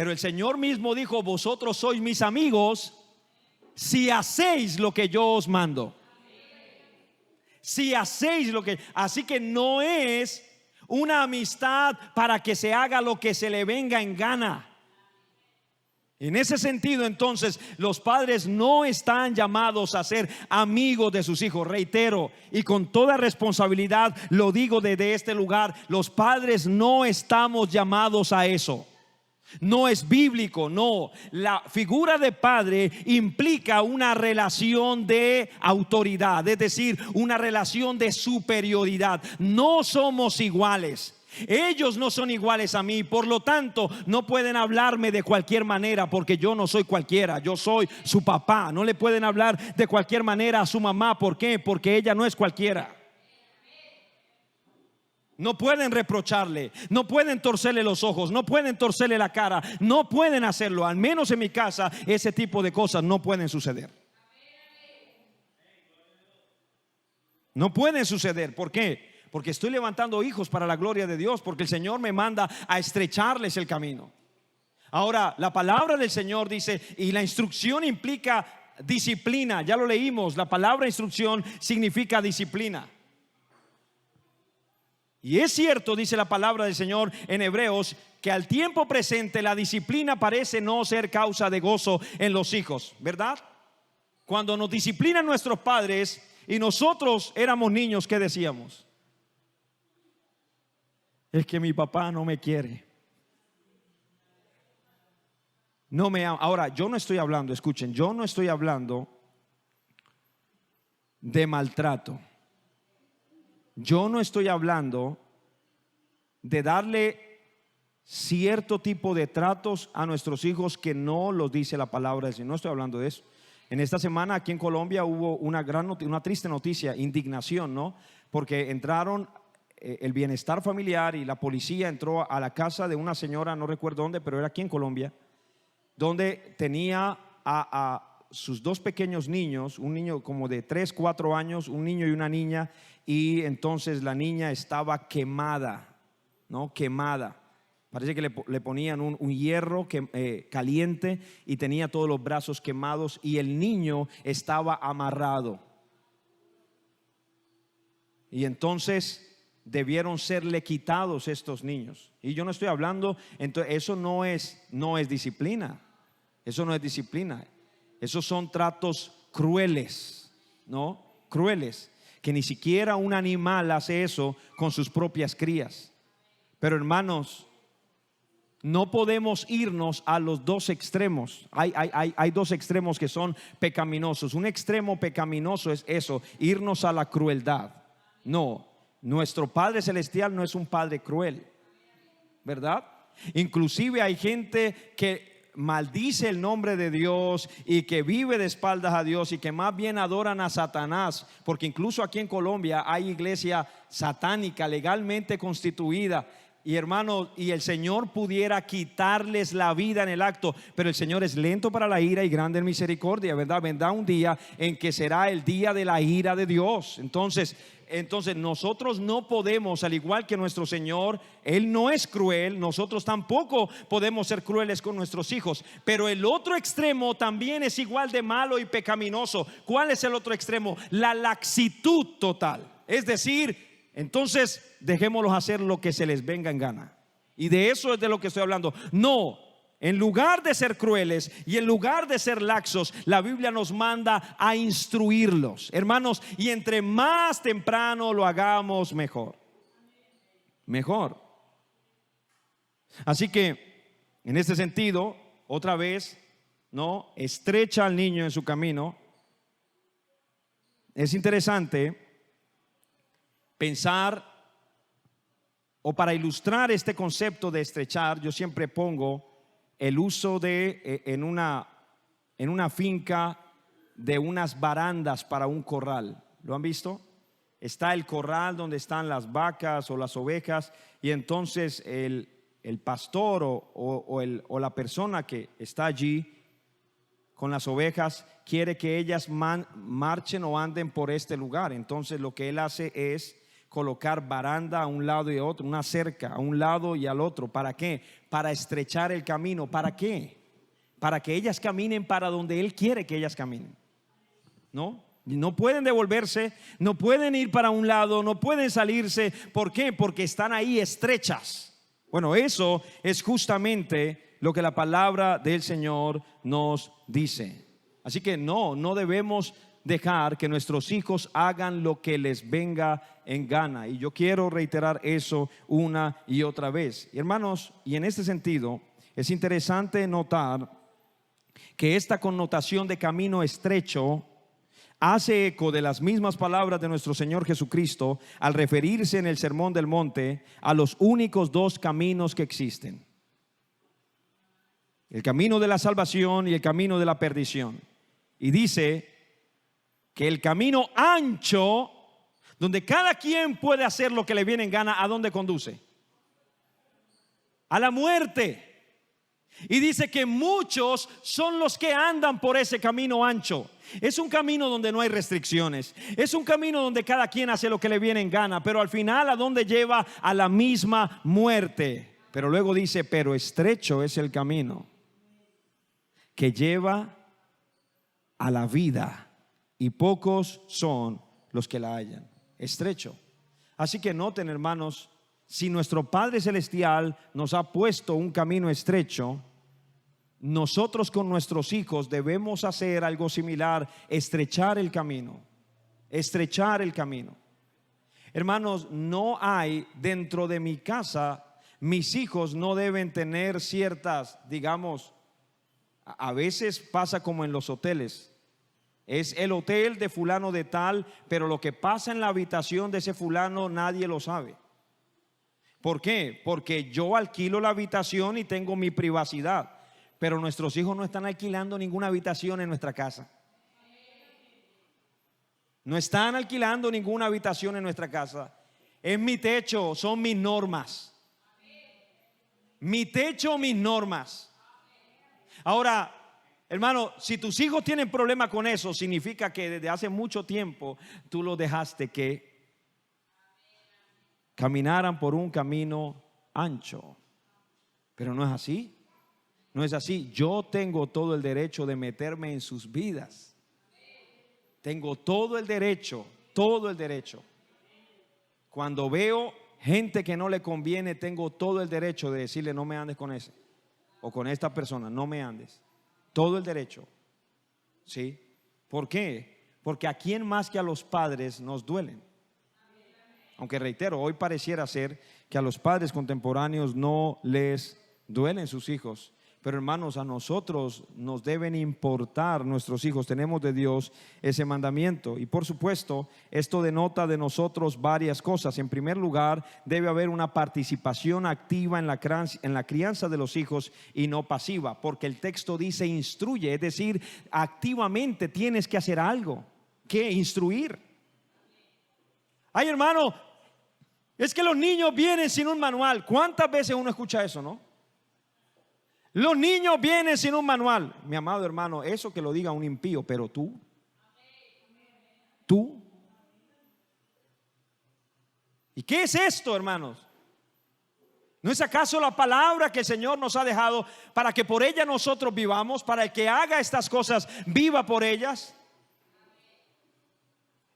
Pero el Señor mismo dijo: vosotros sois mis amigos si hacéis lo que yo os mando. Si hacéis lo que... Así que no es una amistad para que se haga lo que se le venga en gana. En ese sentido, entonces, los padres no están llamados a ser amigos de sus hijos. Reitero, y con toda responsabilidad lo digo desde este lugar: los padres no estamos llamados a eso. No es bíblico, no. La figura de padre implica una relación de autoridad, es decir, una relación de superioridad. No somos iguales. Ellos no son iguales a mí, por lo tanto no pueden hablarme de cualquier manera, porque yo no soy cualquiera, yo soy su papá. No le pueden hablar de cualquier manera a su mamá. ¿Por qué? Porque ella no es cualquiera. No pueden reprocharle, no pueden torcerle los ojos, no pueden torcerle la cara, no pueden hacerlo. Al menos en mi casa ese tipo de cosas no pueden suceder. No pueden suceder. ¿Por qué? Porque estoy levantando hijos para la gloria de Dios, porque el Señor me manda a estrecharles el camino. Ahora, la palabra del Señor dice, y la instrucción implica disciplina. Ya lo leímos, la palabra instrucción significa disciplina. Y es cierto, dice la palabra del Señor en Hebreos, que al tiempo presente la disciplina parece no ser causa de gozo en los hijos, ¿verdad? Cuando nos disciplinan nuestros padres y nosotros éramos niños, ¿qué decíamos? Es que mi papá no me quiere, no me ama. Ahora, yo no estoy hablando, escuchen, yo no estoy hablando de maltrato. Yo no estoy hablando de darle cierto tipo de tratos a nuestros hijos que no los dice la palabra del Señor. No estoy hablando de eso. En esta semana aquí en Colombia hubo una triste noticia, indignación, ¿no? Porque entraron el bienestar familiar y la policía entró a la casa de una señora, no recuerdo dónde, pero era aquí en Colombia, donde tenía a sus dos pequeños niños, un niño como de 3, 4 años, un niño y una niña, y entonces la niña estaba quemada, ¿no? Quemada. Parece que le ponían un hierro caliente y tenía todos los brazos quemados, y el niño estaba amarrado. Y entonces debieron serle quitados estos niños. Y yo no estoy hablando, entonces eso no es disciplina. Eso no es disciplina. Esos son tratos crueles, ¿no? Crueles, que ni siquiera un animal hace eso con sus propias crías. Pero hermanos, no podemos irnos a los dos extremos. Hay dos extremos que son pecaminosos. Un extremo pecaminoso es eso, irnos a la crueldad. No, nuestro Padre Celestial no es un Padre cruel, ¿verdad? Inclusive hay gente que maldice el nombre de Dios y que vive de espaldas a Dios y que más bien adoran a Satanás, porque incluso aquí en Colombia hay iglesia satánica legalmente constituida. Y hermano, y el Señor pudiera quitarles la vida en el acto, pero el Señor es lento para la ira y grande en misericordia, ¿verdad? Vendrá un día en que será el día de la ira de Dios. Entonces nosotros no podemos, al igual que nuestro Señor, Él no es cruel, nosotros tampoco podemos ser crueles con nuestros hijos. Pero el otro extremo también es igual de malo y pecaminoso. ¿Cuál es el otro extremo? La laxitud total. Es decir, entonces dejémoslos hacer lo que se les venga en gana. Y de eso es de lo que estoy hablando. No, en lugar de ser crueles y en lugar de ser laxos, la Biblia nos manda a instruirlos, hermanos. Y entre más temprano lo hagamos, mejor. Mejor. Así que en este sentido, otra vez, ¿no? Estrecha al niño en su camino. Es interesante pensar, o para ilustrar este concepto de estrechar, yo siempre pongo el uso de en una finca de unas barandas para un corral. ¿Lo han visto? Está el corral donde están las vacas o las ovejas, y entonces el pastor o la persona que está allí con las ovejas quiere que ellas marchen o anden por este lugar. Entonces lo que él hace es colocar baranda a un lado y a otro, una cerca a un lado y al otro. ¿Para qué? Para estrechar el camino. ¿Para qué? Para que ellas caminen para donde Él quiere que ellas caminen. No pueden devolverse, no pueden ir para un lado, no pueden salirse. ¿Por qué? Porque están ahí estrechas. Bueno, eso es justamente lo que la palabra del Señor nos dice. Así que no debemos dejar que nuestros hijos hagan lo que les venga en gana. Y yo quiero reiterar eso una y otra vez. Y hermanos, y en este sentido es interesante notar que esta connotación de camino estrecho hace eco de las mismas palabras de nuestro Señor Jesucristo al referirse en el Sermón del Monte a los únicos dos caminos que existen: el camino de la salvación y el camino de la perdición. Y dice que el camino ancho, donde cada quien puede hacer lo que le viene en gana, ¿a dónde conduce? A la muerte. Y dice que muchos son los que andan por ese camino ancho. Es un camino donde no hay restricciones. Es un camino donde cada quien hace lo que le viene en gana, pero al final ¿a dónde lleva? A la misma muerte. Pero luego dice, pero estrecho es el camino que lleva a la vida, y pocos son los que la hallan. Estrecho. Así que noten, hermanos, si nuestro Padre Celestial nos ha puesto un camino estrecho, nosotros con nuestros hijos debemos hacer algo similar: estrechar el camino. Estrechar el camino. Hermanos, no hay dentro de mi casa, mis hijos no deben tener ciertas, digamos, a veces pasa como en los hoteles. Es el hotel de fulano de tal, pero lo que pasa en la habitación de ese fulano nadie lo sabe. ¿Por qué? Porque yo alquilo la habitación y tengo mi privacidad, pero nuestros hijos no están alquilando ninguna habitación en nuestra casa. No están alquilando ninguna habitación en nuestra casa. Es mi techo, son mis normas. Mi techo, mis normas. Ahora, hermano, si tus hijos tienen problema con eso, significa que desde hace mucho tiempo tú los dejaste que caminaran por un camino ancho. Pero no es así. No es así. Yo tengo todo el derecho de meterme en sus vidas. Tengo todo el derecho, todo el derecho. Cuando veo gente que no le conviene, tengo todo el derecho de decirle: no me andes con ese o con esta persona, no me andes. Todo el derecho. ¿Sí? ¿Por qué? Porque a quién más que a los padres nos duelen. Aunque reitero, hoy pareciera ser que a los padres contemporáneos no les duelen sus hijos. Pero hermanos, a nosotros nos deben importar nuestros hijos. Tenemos de Dios ese mandamiento. Y por supuesto, esto denota de nosotros varias cosas. En primer lugar, debe haber una participación activa en la crianza de los hijos y no pasiva. Porque el texto dice instruye, es decir, activamente tienes que hacer algo. ¿Qué? Instruir. Ay, hermano, es que los niños vienen sin un manual. ¿Cuántas veces uno escucha eso, no? Los niños vienen sin un manual. Mi amado hermano, eso que lo diga un impío, pero tú. ¿Y qué es esto, hermanos? ¿No es acaso la palabra que el Señor nos ha dejado para que por ella nosotros vivamos? Para el que haga estas cosas, viva por ellas.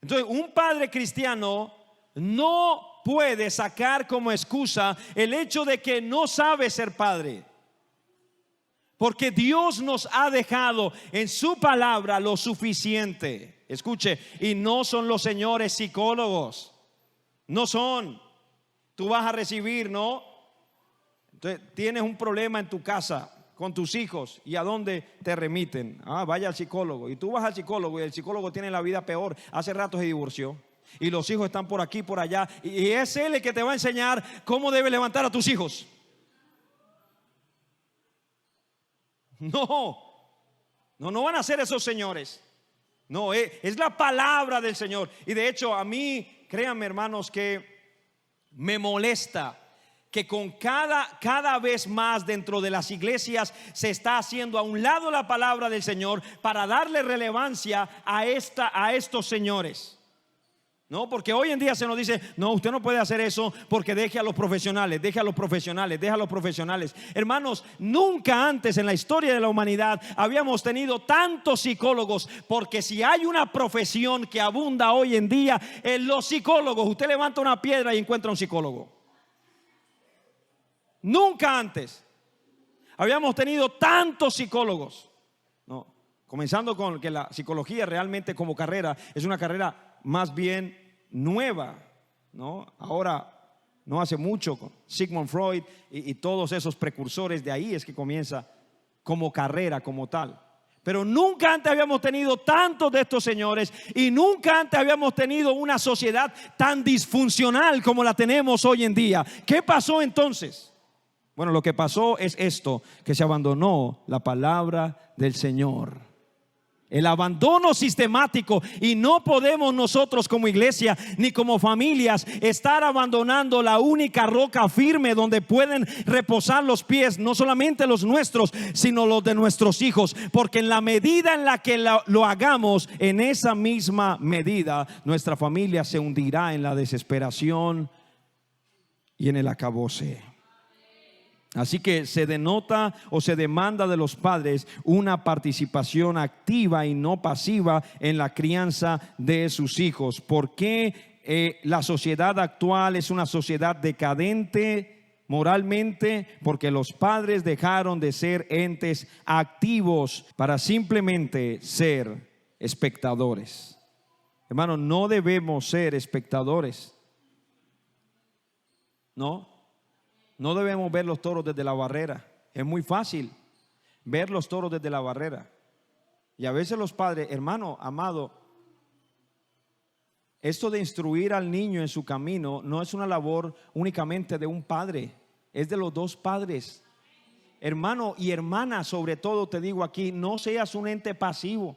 Entonces, un padre cristiano no puede sacar como excusa el hecho de que no sabe ser padre. Porque Dios nos ha dejado en su palabra lo suficiente. Escuche, y no son los señores psicólogos. No son. Tú vas a recibir, ¿no? Entonces tienes un problema en tu casa con tus hijos. ¿Y a dónde te remiten? Vaya al psicólogo. Y tú vas al psicólogo y el psicólogo tiene la vida peor. Hace rato se divorció. Y los hijos están por aquí, por allá. Y es él el que te va a enseñar cómo debes levantar a tus hijos. No van a ser esos señores. No, es la palabra del Señor. Y de hecho a mí, créanme hermanos, que me molesta que con cada vez más dentro de las iglesias se está haciendo a un lado la palabra del Señor para darle relevancia a estos señores. No, porque hoy en día se nos dice, no, usted no puede hacer eso porque deje a los profesionales, deje a los profesionales, deje a los profesionales. Hermanos, nunca antes en la historia de la humanidad habíamos tenido tantos psicólogos, porque si hay una profesión que abunda hoy en día en los psicólogos, usted levanta una piedra y encuentra un psicólogo. Nunca antes habíamos tenido tantos psicólogos. No, comenzando con que la psicología realmente como carrera es una carrera más bien nueva, ¿no? Ahora, no hace mucho, con Sigmund Freud y todos esos precursores, de ahí es que comienza como carrera, como tal. Pero nunca antes habíamos tenido tantos de estos señores, y nunca antes habíamos tenido una sociedad tan disfuncional como la tenemos hoy en día. ¿Qué pasó entonces? Bueno, lo que pasó es esto, que se abandonó la palabra del Señor. El abandono sistemático, y no podemos nosotros como iglesia ni como familias estar abandonando la única roca firme donde pueden reposar los pies, no solamente los nuestros, sino los de nuestros hijos, porque en la medida en la que lo hagamos, en esa misma medida nuestra familia se hundirá en la desesperación y en el acabose. Así que se denota o se demanda de los padres una participación activa y no pasiva en la crianza de sus hijos. ¿Por qué la sociedad actual es una sociedad decadente moralmente? Porque los padres dejaron de ser entes activos para simplemente ser espectadores. Hermano, no debemos ser espectadores. No debemos ver los toros desde la barrera. Es muy fácil ver los toros desde la barrera. Y a veces los padres, hermano amado, esto de instruir al niño en su camino no es una labor únicamente de un padre, es de los dos padres. Hermano y hermana, sobre todo te digo aquí, no seas un ente pasivo.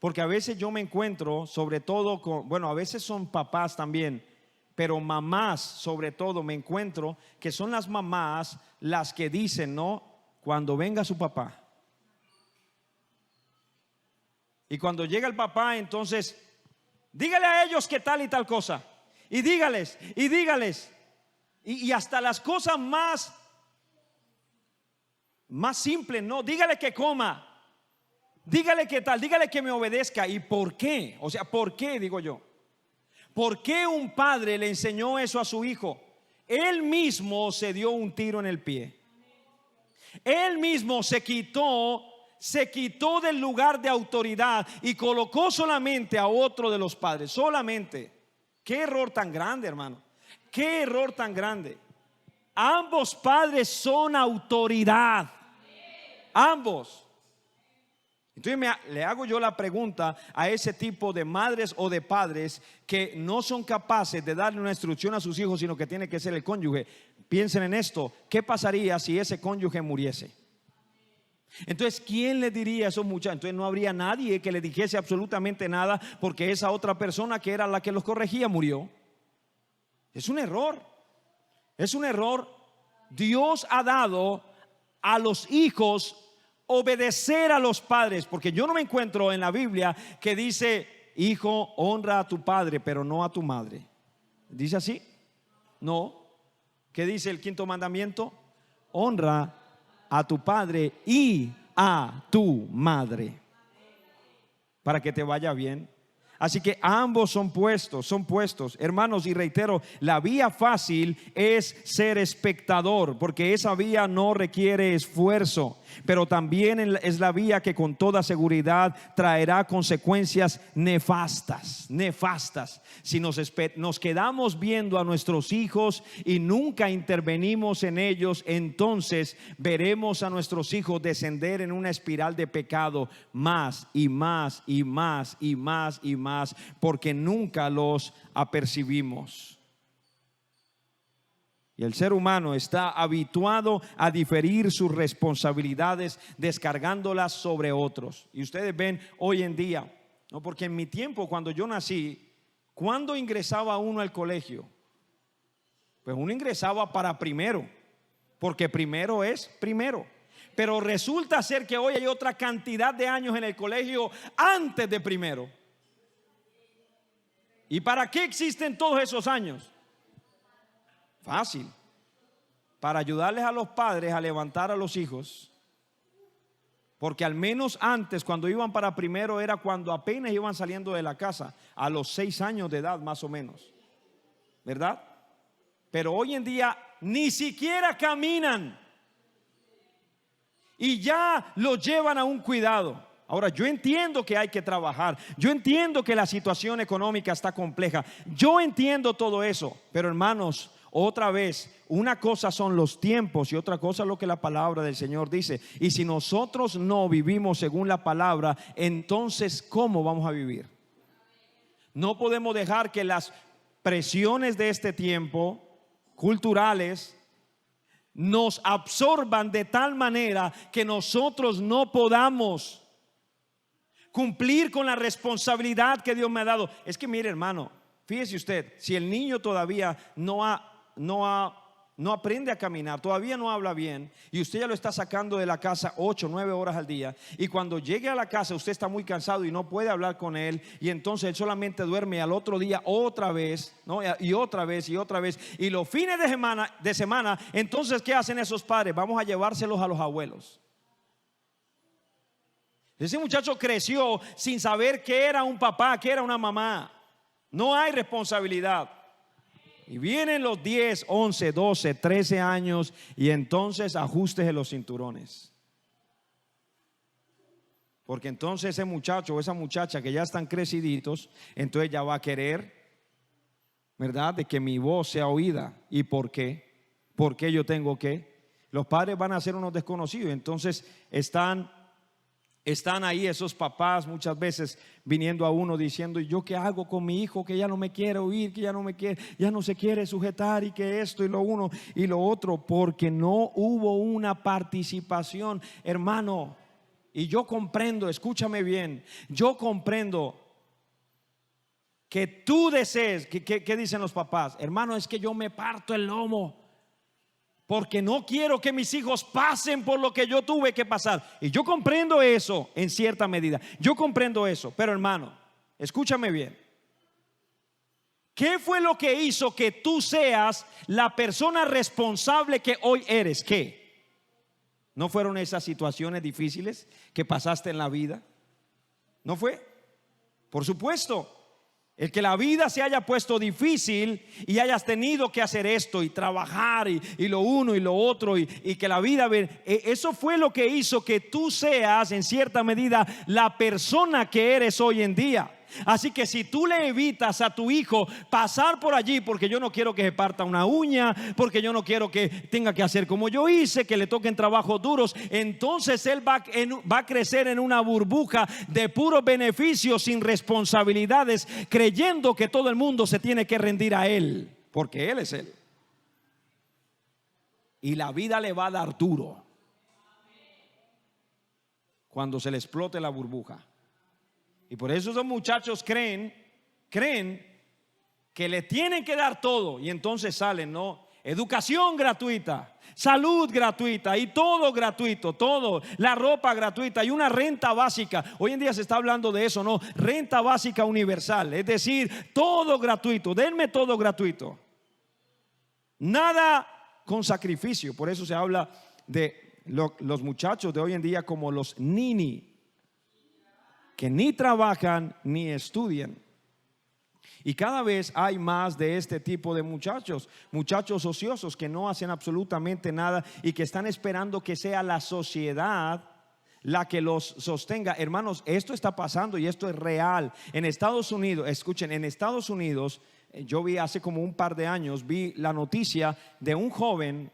Porque a veces yo me encuentro, sobre todo con, bueno, a veces son papás también, pero mamás sobre todo me encuentro que son las mamás las que dicen, no, cuando venga su papá. Y cuando llega el papá, entonces dígale a ellos que tal y tal cosa, y dígales y hasta las cosas más simples, no, dígale que coma, dígale que tal, dígale que me obedezca. ¿Y por qué? O sea, ¿por qué? Digo yo, ¿por qué un padre le enseñó eso a su hijo? Él mismo se dio un tiro en el pie. Él mismo se quitó del lugar de autoridad y colocó solamente a otro de los padres. Solamente. Qué error tan grande, hermano. Qué error tan grande. Ambos padres son autoridad. Ambos. Entonces le hago yo la pregunta a ese tipo de madres o de padres que no son capaces de darle una instrucción a sus hijos, sino que tiene que ser el cónyuge. Piensen en esto: ¿qué pasaría si ese cónyuge muriese? Entonces, ¿quién le diría a esos muchachos? Entonces no habría nadie que le dijese absolutamente nada, porque esa otra persona que era la que los corregía murió. Es un error. Es un error. Dios ha dado a los hijos obedecer a los padres, porque yo no me encuentro en la Biblia que dice: hijo, honra a tu padre, pero no a tu madre. ¿Dice así? No. ¿Qué dice el quinto mandamiento? Honra a tu padre y a tu madre, para que te vaya bien. Así que ambos son puestos, hermanos, y reitero, la vía fácil es ser espectador, porque esa vía no requiere esfuerzo, pero también es la vía que con toda seguridad traerá consecuencias nefastas. Si nos quedamos viendo a nuestros hijos y nunca intervenimos en ellos, entonces veremos a nuestros hijos descender en una espiral de pecado más y más y más y más y más, porque nunca los apercibimos. Y el ser humano está habituado a diferir sus responsabilidades, descargándolas sobre otros. Y ustedes ven hoy en día, ¿no? Porque en mi tiempo, cuando yo nací, ¿cuándo ingresaba uno al colegio? Pues uno ingresaba para primero, porque primero es primero. Pero resulta ser que hoy hay otra cantidad de años en el colegio antes de primero. ¿Y para qué existen todos esos años? Fácil. Para ayudarles a los padres a levantar a los hijos. Porque al menos antes, cuando iban para primero, era cuando apenas iban saliendo de la casa, a los 6 años de edad más o menos, ¿verdad? Pero hoy en día ni siquiera caminan y ya los llevan a un cuidado. Ahora, yo entiendo que hay que trabajar, yo entiendo que la situación económica está compleja, yo entiendo todo eso, pero hermanos, otra vez, una cosa son los tiempos y otra cosa es lo que la palabra del Señor dice. Y si nosotros no vivimos según la palabra, entonces ¿cómo vamos a vivir? No podemos dejar que las presiones de este tiempo, culturales, nos absorban de tal manera que nosotros no podamos cumplir con la responsabilidad que Dios me ha dado. Es que mire, hermano, fíjese usted, si el niño todavía no aprende a caminar, todavía no habla bien, y usted ya lo está sacando de la casa 8, 9 horas al día, y cuando llegue a la casa usted está muy cansado y no puede hablar con él, y entonces él solamente duerme, al otro día otra vez, ¿no? Y otra vez y otra vez, y los fines de semana, entonces ¿qué hacen esos padres? Vamos a llevárselos a los abuelos. Ese muchacho creció sin saber qué era un papá, qué era una mamá. No hay responsabilidad. Y vienen los 10, 11, 12, 13 años y entonces ajústese los cinturones. Porque entonces ese muchacho o esa muchacha que ya están creciditos, entonces ya va a querer, ¿verdad?, de que mi voz sea oída. ¿Y por qué? ¿Por qué yo tengo que? Los padres van a ser unos desconocidos. Entonces están ahí esos papás muchas veces viniendo a uno diciendo: ¿y yo qué hago con mi hijo que ya no me quiere oír, que ya no me quiere, ya no se quiere sujetar, y que esto y lo uno y lo otro? Porque no hubo una participación, hermano. Y yo comprendo, escúchame bien, yo comprendo que tú desees, ¿qué dicen los papás? Hermano, es que yo me parto el lomo porque no quiero que mis hijos pasen por lo que yo tuve que pasar. Y yo comprendo eso en cierta medida. Yo comprendo eso. Pero hermano, escúchame bien. ¿Qué fue lo que hizo que tú seas la persona responsable que hoy eres? ¿Qué? ¿No fueron esas situaciones difíciles que pasaste en la vida? ¿No fue? Por supuesto. El que la vida se haya puesto difícil y hayas tenido que hacer esto y trabajar y lo uno y lo otro y que la vida, eso fue lo que hizo que tú seas en cierta medida la persona que eres hoy en día. Así que si tú le evitas a tu hijo pasar por allí, porque yo no quiero que se parta una uña, porque yo no quiero que tenga que hacer como yo hice, que le toquen trabajos duros, entonces él va a crecer en una burbuja de puros beneficios sin responsabilidades, creyendo que todo el mundo se tiene que rendir a él, porque él es él. Y la vida le va a dar duro cuando se le explote la burbuja. Y por eso esos muchachos creen que le tienen que dar todo. Y entonces salen, ¿no? Educación gratuita, salud gratuita y todo gratuito, todo, la ropa gratuita y una renta básica. Hoy en día se está hablando de eso, ¿no? Renta básica universal, es decir, todo gratuito, denme todo gratuito. Nada con sacrificio. Por eso se habla de los muchachos de hoy en día como los nini, que ni trabajan ni estudian. Y cada vez hay más de este tipo de muchachos ociosos que no hacen absolutamente nada y que están esperando que sea la sociedad la que los sostenga. Hermanos, esto está pasando y esto es real. En Estados Unidos, escuchen, en Estados Unidos, yo vi hace como un par de años, vi la noticia de un joven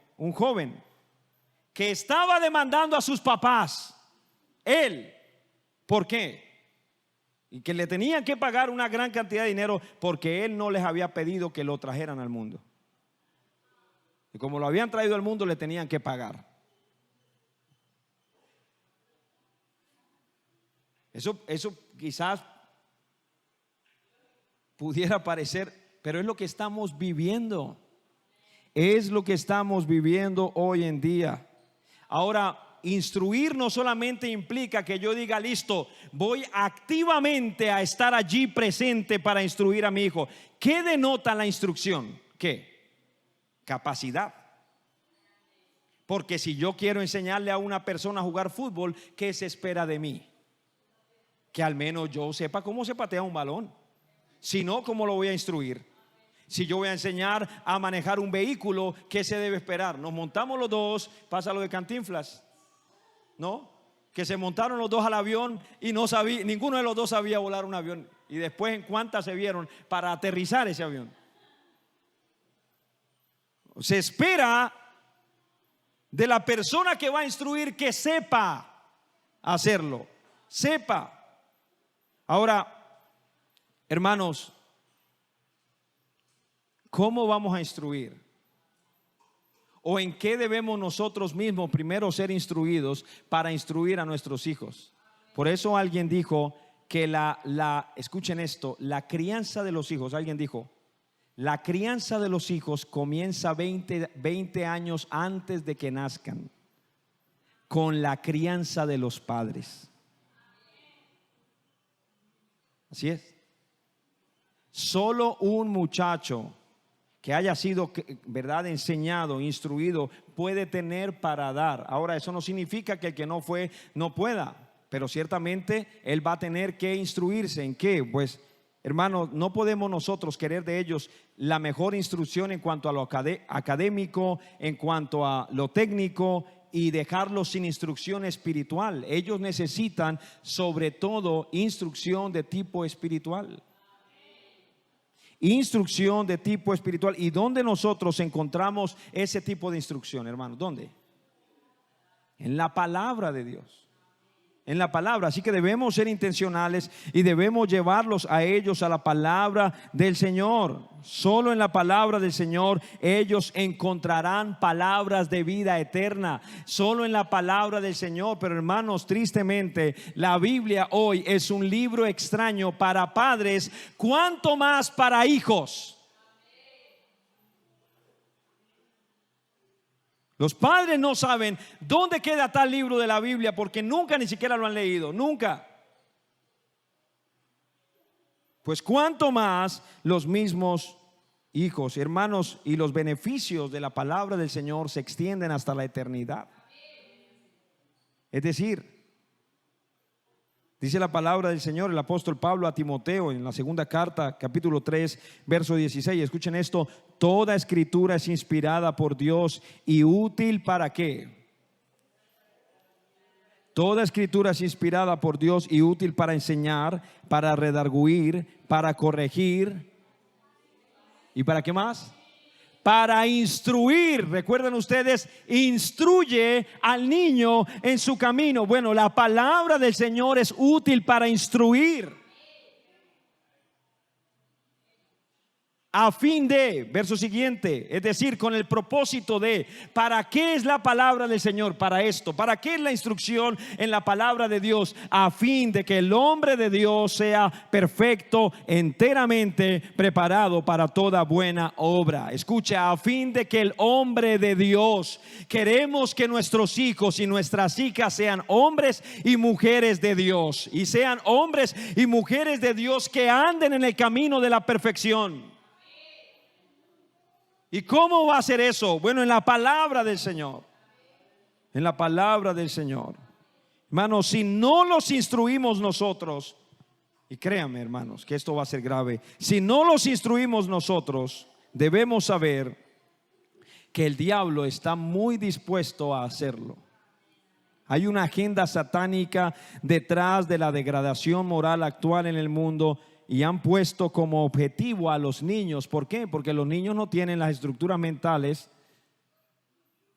que estaba demandando a sus papás. Él, ¿por qué? Y que le tenían que pagar una gran cantidad de dinero porque él no les había pedido que lo trajeran al mundo. Y como lo habían traído al mundo, le tenían que pagar. Eso quizás pudiera parecer, pero es lo que estamos viviendo. Es lo que estamos viviendo hoy en día. Ahora, instruir no solamente implica que yo diga, listo, voy activamente a estar allí presente para instruir a mi hijo. ¿Qué denota la instrucción? ¿Qué? Capacidad. Porque si yo quiero enseñarle a una persona a jugar fútbol, ¿qué se espera de mí? Que al menos yo sepa cómo se patea un balón. Si no, ¿cómo lo voy a instruir? Si yo voy a enseñar a manejar un vehículo, ¿qué se debe esperar? Nos montamos los dos, pasa lo de Cantinflas, ¿no? Que se montaron los dos al avión y no sabía, ninguno de los dos sabía volar un avión. Y después en cuántas se vieron para aterrizar ese avión. Se espera de la persona que va a instruir que sepa hacerlo, sepa. Ahora, hermanos, ¿cómo vamos a instruir? ¿O en qué debemos nosotros mismos primero ser instruidos para instruir a nuestros hijos? Por eso alguien dijo que escuchen esto, la crianza de los hijos, alguien dijo, la crianza de los hijos comienza 20 años antes de que nazcan, con la crianza de los padres. Así es. Solo un muchacho que haya sido, verdad, enseñado, instruido, puede tener para dar. Ahora, eso no significa que el que no fue no pueda, pero ciertamente él va a tener que instruirse. ¿En qué? Pues, hermanos, no podemos nosotros querer de ellos la mejor instrucción en cuanto a lo académico, en cuanto a lo técnico, y dejarlos sin instrucción espiritual. Ellos necesitan sobre todo instrucción de tipo espiritual. Instrucción de tipo espiritual. ¿Y dónde nosotros encontramos ese tipo de instrucción, hermanos? ¿Dónde? En la palabra de Dios. En la palabra. Así que debemos ser intencionales y debemos llevarlos a ellos a la palabra del Señor. Solo en la palabra del Señor ellos encontrarán palabras de vida eterna. Solo en la palabra del Señor. Pero hermanos, tristemente la Biblia hoy es un libro extraño para padres, cuanto más para hijos. Los padres no saben dónde queda tal libro de la Biblia porque nunca ni siquiera lo han leído, nunca. Pues cuánto más los mismos hijos, hermanos, y los beneficios de la palabra del Señor se extienden hasta la eternidad. Es decir, dice la palabra del Señor, el apóstol Pablo a Timoteo en la segunda carta, capítulo 3, verso 16. Escuchen esto: toda escritura es inspirada por Dios y útil ¿para qué? Toda escritura es inspirada por Dios y útil para enseñar, para redarguir, para corregir. ¿Y para qué más? Para instruir. Recuerden ustedes, instruye al niño en su camino. Bueno, la palabra del Señor es útil para instruir. A fin de, verso siguiente, es decir, con el propósito de, ¿para qué es la palabra del Señor? Para esto. ¿Para qué es la instrucción en la palabra de Dios? A fin de que el hombre de Dios sea perfecto, enteramente preparado para toda buena obra. Escucha, a fin de que el hombre de Dios, queremos que nuestros hijos y nuestras hijas sean hombres y mujeres de Dios, y sean hombres y mujeres de Dios que anden en el camino de la perfección. ¿Y cómo va a ser eso? Bueno, en la palabra del Señor. En la palabra del Señor. Hermanos, si no los instruimos nosotros, y créanme, hermanos, que esto va a ser grave. Si no los instruimos nosotros, debemos saber que el diablo está muy dispuesto a hacerlo. Hay una agenda satánica detrás de la degradación moral actual en el mundo. Y han puesto como objetivo a los niños. ¿Por qué? Porque los niños no tienen las estructuras mentales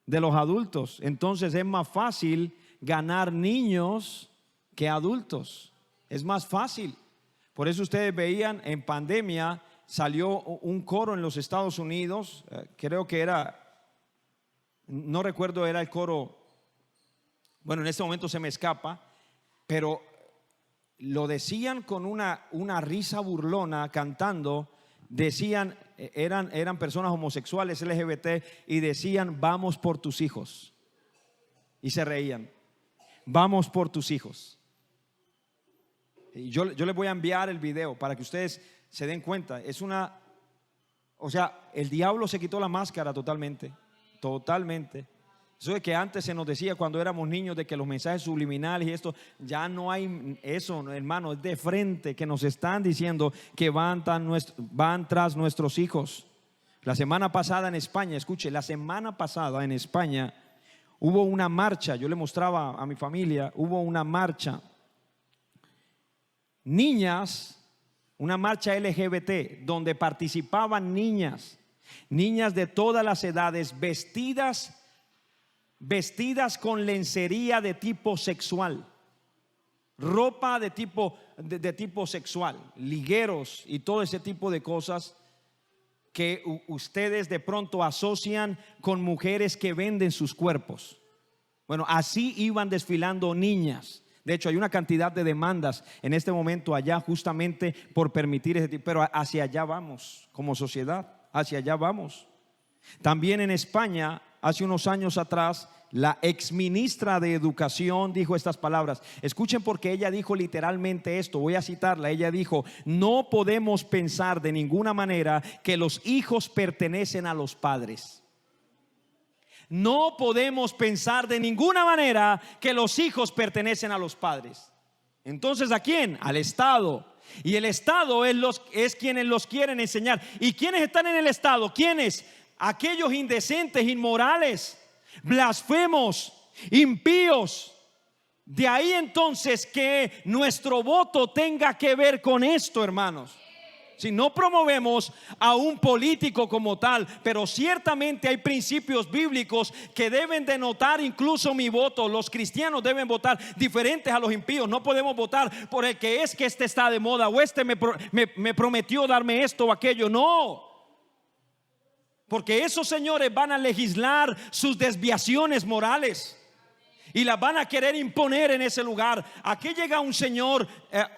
de los adultos. Entonces es más fácil ganar niños que adultos. Es más fácil. Por eso ustedes veían en pandemia, salió un coro en los Estados Unidos. Creo que era, no recuerdo, era el coro, bueno, en este momento se me escapa, pero lo decían con una risa burlona cantando. Decían, eran personas homosexuales, LGBT, y decían: vamos por tus hijos. Y se reían. Vamos por tus hijos. Y yo les voy a enviar el video para que ustedes se den cuenta. O sea, el diablo se quitó la máscara totalmente. Totalmente. Eso de que antes se nos decía cuando éramos niños de que los mensajes subliminales y esto, ya no hay eso, hermano, es de frente que nos están diciendo que van tras nuestros hijos. La semana pasada en España, escuche, la semana pasada en España hubo una marcha, yo le mostraba a mi familia, hubo una marcha, niñas, una marcha LGBT donde participaban niñas de todas las edades vestidas con lencería de tipo sexual, ropa de tipo sexual, ligueros y todo ese tipo de cosas que ustedes de pronto asocian con mujeres que venden sus cuerpos. Bueno, así iban desfilando niñas. De hecho, hay una cantidad de demandas en este momento allá justamente por permitir ese tipo, pero hacia allá vamos como sociedad, hacia allá vamos. También en España, hace unos años atrás, la exministra de Educación dijo estas palabras. Escuchen, porque ella dijo literalmente esto, voy a citarla. Ella dijo: no podemos pensar de ninguna manera que los hijos pertenecen a los padres. No podemos pensar de ninguna manera que los hijos pertenecen a los padres. Entonces, ¿a quién? Al Estado. Y el Estado es quienes los quieren enseñar. ¿Y quiénes están en el Estado? ¿Quiénes? Aquellos indecentes, inmorales, blasfemos, impíos. De ahí entonces que nuestro voto tenga que ver con esto, hermanos. Si no promovemos a un político como tal, pero ciertamente hay principios bíblicos que deben denotar incluso mi voto. Los cristianos deben votar diferentes a los impíos. No podemos votar por el que es que este está de moda o este me prometió darme esto o aquello. No, porque esos señores van a legislar sus desviaciones morales y las van a querer imponer en ese lugar. ¿A qué llega un señor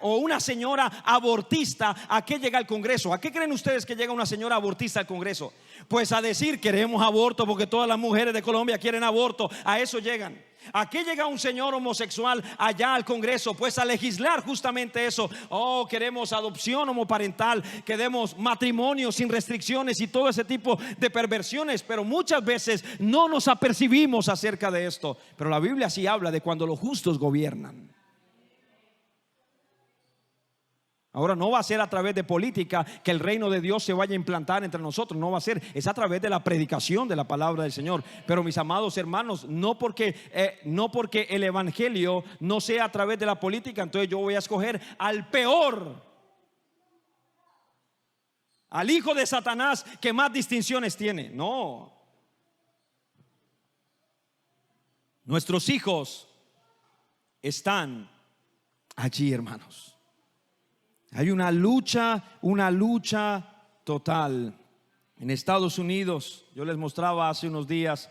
o una señora abortista? ¿A qué llega al Congreso? ¿A qué creen ustedes que llega una señora abortista al Congreso? Pues a decir: queremos aborto porque todas las mujeres de Colombia quieren aborto. A eso llegan. ¿A qué llega un señor homosexual allá al Congreso? Pues a legislar justamente eso. Oh, queremos adopción homoparental, queremos matrimonio sin restricciones y todo ese tipo de perversiones. Pero muchas veces no nos apercibimos acerca de esto. Pero la Biblia sí habla de cuando los justos gobiernan. Ahora no va a ser a través de política que el reino de Dios se vaya a implantar entre nosotros. No va a ser, es a través de la predicación de la palabra del Señor. Pero mis amados hermanos, no porque el evangelio no sea a través de la política, entonces yo voy a escoger al peor, al hijo de Satanás que más distinciones tiene. No, nuestros hijos están allí, hermanos. Hay una lucha total. En Estados Unidos, yo les mostraba hace unos días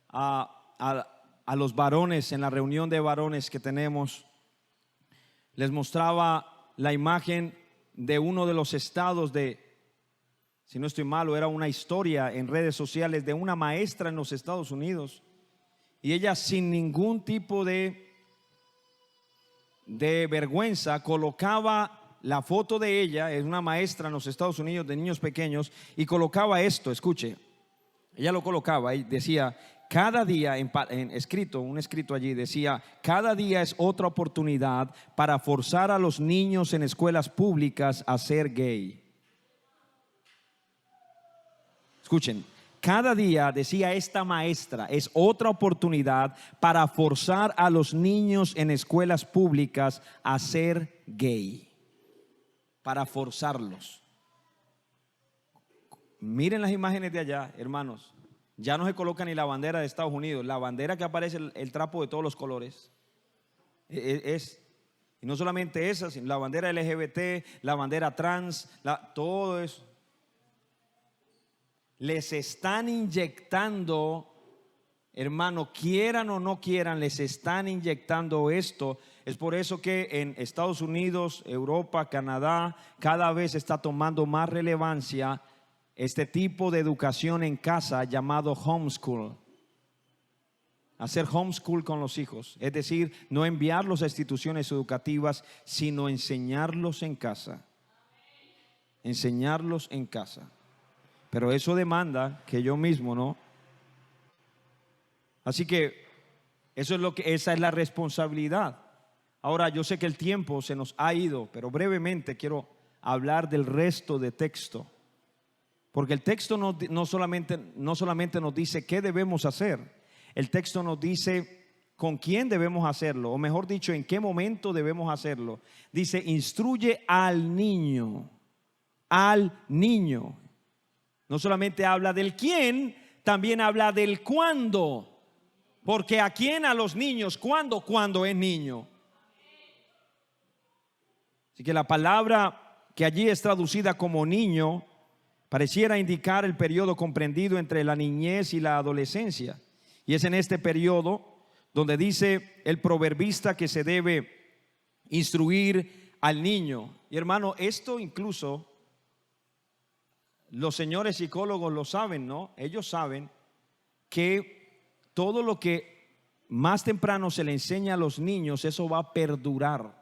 a los varones en la reunión de varones que tenemos. Les mostraba la imagen de uno de los estados si no estoy malo, era una historia en redes sociales de una maestra en los Estados Unidos. Y ella, sin ningún tipo de vergüenza, colocaba la foto de ella. Es una maestra en los Estados Unidos de niños pequeños, y colocaba esto, escuche. Ella lo colocaba y decía: cada día, un escrito allí decía: cada día es otra oportunidad para forzar a los niños en escuelas públicas a ser gay. Escuchen, cada día, decía esta maestra, es otra oportunidad para forzar a los niños en escuelas públicas a ser gay. Para forzarlos. Miren las imágenes de allá, hermanos. Ya no se coloca ni la bandera de Estados Unidos. La bandera que aparece, el trapo de todos los colores. Y no solamente esa, sino la bandera LGBT, la bandera trans, todo eso. Les están inyectando, hermano, quieran o no quieran, les están inyectando esto. Es por eso que en Estados Unidos, Europa, Canadá, cada vez está tomando más relevancia este tipo de educación en casa llamado homeschool. hacer homeschool con los hijos, es decir, no enviarlos a instituciones educativas, sino enseñarlos en casa. Enseñarlos en casa. Pero eso demanda que yo mismo, ¿no? Así que esa es la responsabilidad. Ahora, yo sé que el tiempo se nos ha ido, pero brevemente quiero hablar del resto de texto. Porque el texto no solamente nos dice qué debemos hacer, el texto nos dice con quién debemos hacerlo, o mejor dicho, en qué momento debemos hacerlo. Dice, instruye al niño. Al niño. No solamente habla del quién, también habla del cuándo. Porque a quién, a los niños, ¿cuándo? Cuando es niño. Así que la palabra que allí es traducida como niño pareciera indicar el periodo comprendido entre la niñez y la adolescencia. Y es en este periodo donde dice el proverbista que se debe instruir al niño. Y hermano, esto incluso los señores psicólogos lo saben, ¿no? Ellos saben que todo lo que más temprano se le enseña a los niños, eso va a perdurar.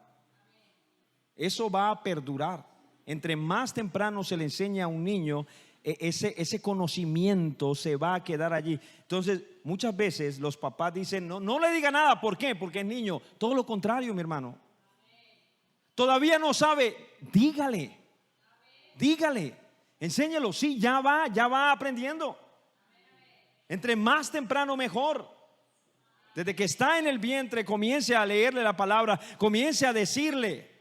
Eso va a perdurar. Entre más temprano se le enseña a un niño, ese conocimiento se va a quedar allí. Entonces, muchas veces los papás dicen, no le diga nada. ¿Por qué? Porque es niño. Todo lo contrario, mi hermano. Todavía no sabe, dígale. Enséñelo, sí, ya va aprendiendo. Entre más temprano mejor. Desde que está en el vientre, comience a leerle la palabra, comience a decirle.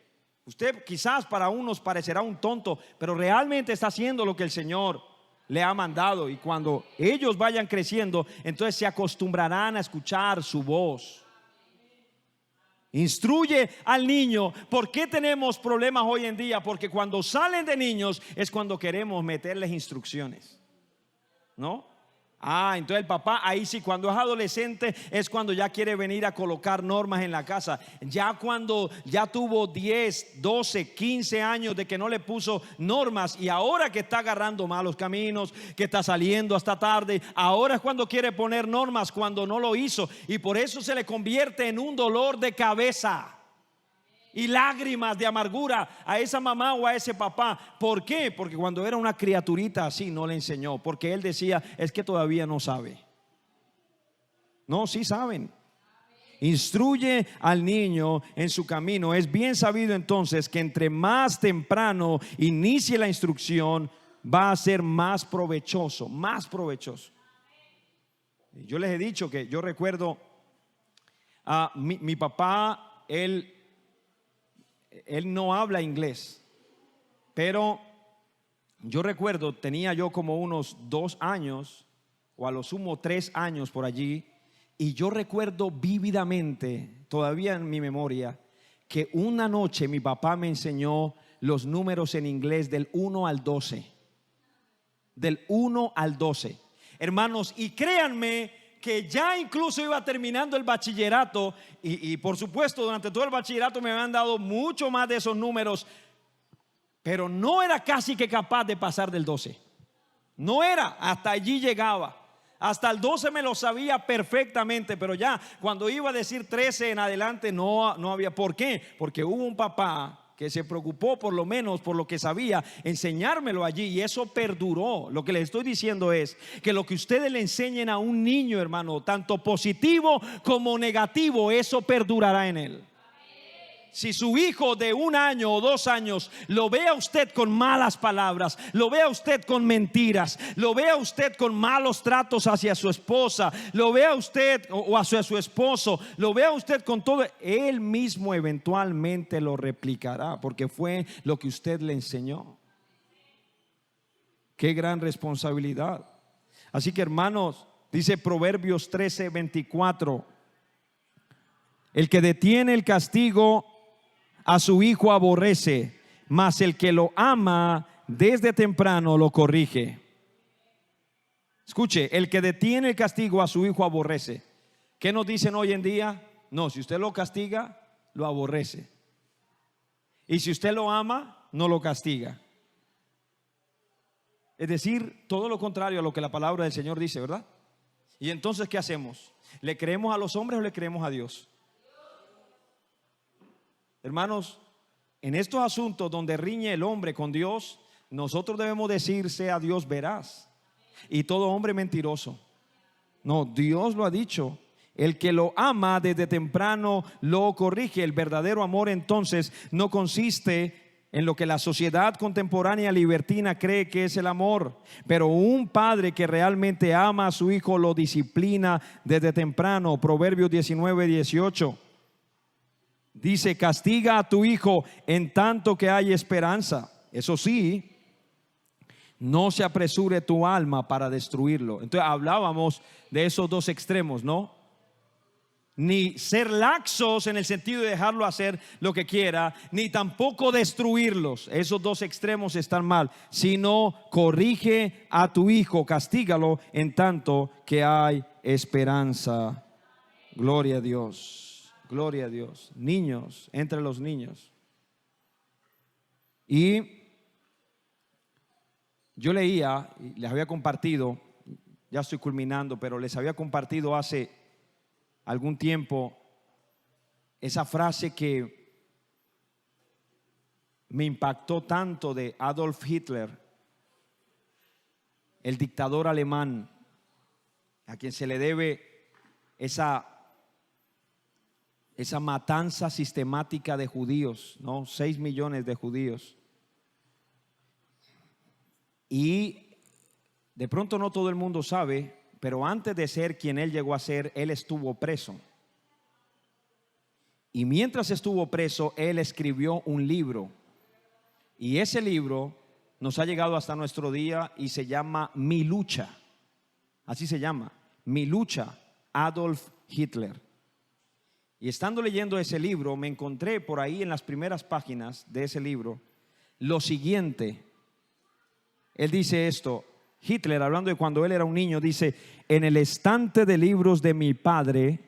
Usted quizás para unos parecerá un tonto, pero realmente está haciendo lo que el Señor le ha mandado. Y cuando ellos vayan creciendo, entonces se acostumbrarán a escuchar su voz. Instruye al niño. ¿Por qué tenemos problemas hoy en día? Porque cuando salen de niños es cuando queremos meterles instrucciones, ¿no? Entonces el papá ahí sí, cuando es adolescente es cuando ya quiere venir a colocar normas en la casa. Ya cuando ya tuvo 10, 12, 15 años de que no le puso normas, y ahora que está agarrando malos caminos, que está saliendo hasta tarde, ahora es cuando quiere poner normas cuando no lo hizo. Y por eso se le convierte en un dolor de cabeza y lágrimas de amargura a esa mamá o a ese papá. ¿Por qué? Porque cuando era una criaturita así no le enseñó. Porque él decía, es que todavía no sabe. No, sí saben. Instruye al niño en su camino. Es bien sabido entonces que entre más temprano inicie la instrucción, va a ser más provechoso. Más provechoso. Yo les he dicho que yo recuerdo a mi papá, él no habla inglés, pero yo recuerdo, tenía yo como unos 2 años o a lo sumo 3 años por allí, y yo recuerdo vívidamente, todavía en mi memoria, que una noche mi papá me enseñó los números en inglés del 1 al 12. Del 1 al 12. Hermanos, y créanme que ya incluso iba terminando el bachillerato y por supuesto durante todo el bachillerato me habían dado mucho más de esos números, pero no era casi que capaz de pasar del 12. No era, hasta allí llegaba. Hasta el 12 me lo sabía perfectamente, pero ya cuando iba a decir 13 en adelante no había. ¿Por qué? Porque hubo un papá que se preocupó, por lo menos por lo que sabía, enseñármelo allí, y eso perduró. Lo que les estoy diciendo es que lo que ustedes le enseñen a un niño, hermano, tanto positivo como negativo, eso perdurará en él. Si su hijo de 1 año o 2 años lo ve a usted con malas palabras, lo ve a usted con mentiras, lo ve a usted con malos tratos hacia su esposa, lo ve a usted o hacia su esposo, lo ve a usted con todo, él mismo eventualmente lo replicará, porque fue lo que usted le enseñó. Qué gran responsabilidad. Así que, hermanos, dice Proverbios 13:24: el que detiene el castigo a su hijo aborrece, mas el que lo ama desde temprano lo corrige. Escuche, el que detiene el castigo a su hijo aborrece. ¿Qué nos dicen hoy en día? No, si usted lo castiga, lo aborrece. Y si usted lo ama, no lo castiga. Es decir, todo lo contrario a lo que la palabra del Señor dice, ¿verdad? Y entonces, ¿qué hacemos? ¿Le creemos a los hombres o le creemos a Dios? Hermanos, en estos asuntos donde riñe el hombre con Dios, nosotros debemos decir: sea Dios veraz y todo hombre mentiroso. No, Dios lo ha dicho. El que lo ama desde temprano lo corrige. El verdadero amor entonces no consiste en lo que la sociedad contemporánea libertina cree que es el amor, pero un padre que realmente ama a su hijo lo disciplina desde temprano. Proverbios 19:18 dice: castiga a tu hijo en tanto que hay esperanza. Eso sí, no se apresure tu alma para destruirlo. Entonces hablábamos de esos dos extremos, ¿no? Ni ser laxos en el sentido de dejarlo hacer lo que quiera, ni tampoco destruirlos. Esos dos extremos están mal. Sino corrige a tu hijo, castígalo en tanto que hay esperanza. Gloria a Dios, gloria a Dios. Niños, entre los niños. Y yo leía, y les había compartido, ya estoy culminando, pero les había compartido hace algún tiempo esa frase que me impactó tanto de Adolf Hitler, el dictador alemán, a quien se le debe esa matanza sistemática de judíos, ¿no? 6 millones de judíos. Y de pronto no todo el mundo sabe, pero antes de ser quien él llegó a ser, él estuvo preso. Y mientras estuvo preso, él escribió un libro. Y ese libro nos ha llegado hasta nuestro día y se llama Mi lucha. Así se llama, Mi lucha, Adolf Hitler. Y estando leyendo ese libro, me encontré por ahí en las primeras páginas de ese libro lo siguiente. Él dice esto, Hitler, hablando de cuando él era un niño, dice: en el estante de libros de mi padre